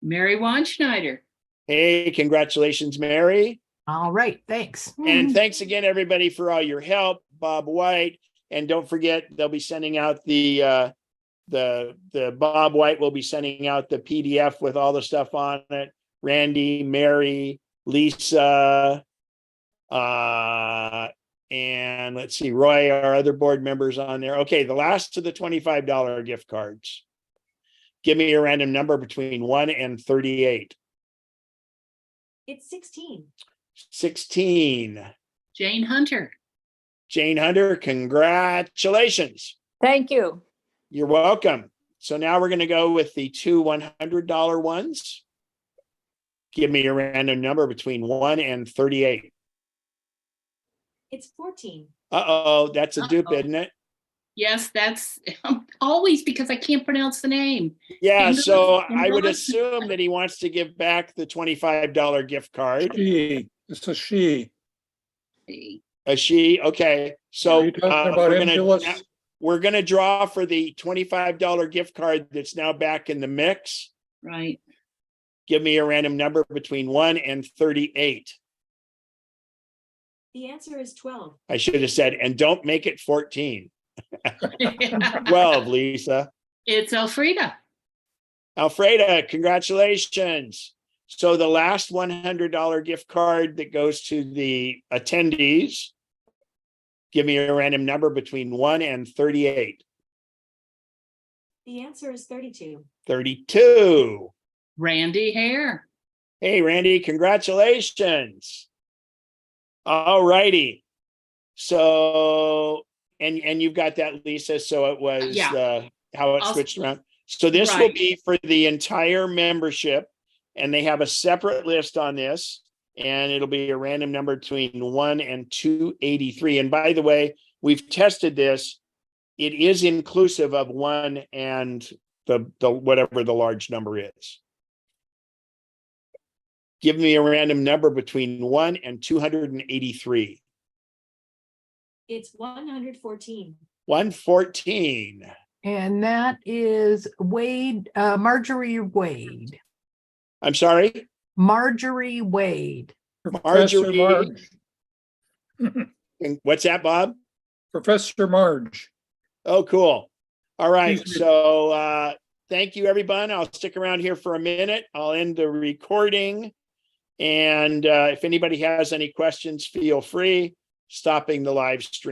Mary Wanschneider. Hey, congratulations, Mary. All right, thanks. And thanks again, everybody, for all your help. Bob White. And don't forget, they'll be sending out the Bob White will be sending out the PDF with all the stuff on it. Randy, Mary, Lisa, and let's see, Roy, our other board members on there. Okay, the last of the $25 gift cards. Give me a random number between 1 and 38. It's 16. 16. Jane Hunter. Jane Hunter, congratulations. Thank you. You're welcome. So now we're going to go with the 2 $100 ones. Give me a random number between 1 and 38. It's 14. Uh-oh, that's a dupe, isn't it? Yes, that's always because I can't pronounce the name. Yeah, Indolus, so I would Indolus. assume that he wants to give back the $25 gift card. It's a she. A she, okay. Are So you talking about Indolus? we're gonna draw for the $25 gift card that's now back in the mix. Right. Give me a random number between 1 and 38. The answer is 12. I should have said, and don't make it 14. 12, Lisa. It's Elfrida. Alfreda, congratulations. So the last $100 gift card that goes to the attendees, give me a random number between 1 and 38. The answer is 32. 32. Randy Hare. Hey, Randy, congratulations. All righty. So, and you've got that, Lisa. So it was how it switched around. So this will be for the entire membership, and they have a separate list on this, and it'll be a random number between 1 and 283. And by the way, we've tested this. It is inclusive of 1 and the whatever the large number is. Give me a random number between 1 and 283. It's 114. 114. And that is Wade, Marjorie Wade. I'm sorry? Marjorie Wade. Marjorie. Marge. What's that, Bob? Professor Marge. Oh, cool. All right. So thank you, everyone. I'll stick around here for a minute. I'll end the recording. And if anybody has any questions, feel free stopping the live stream.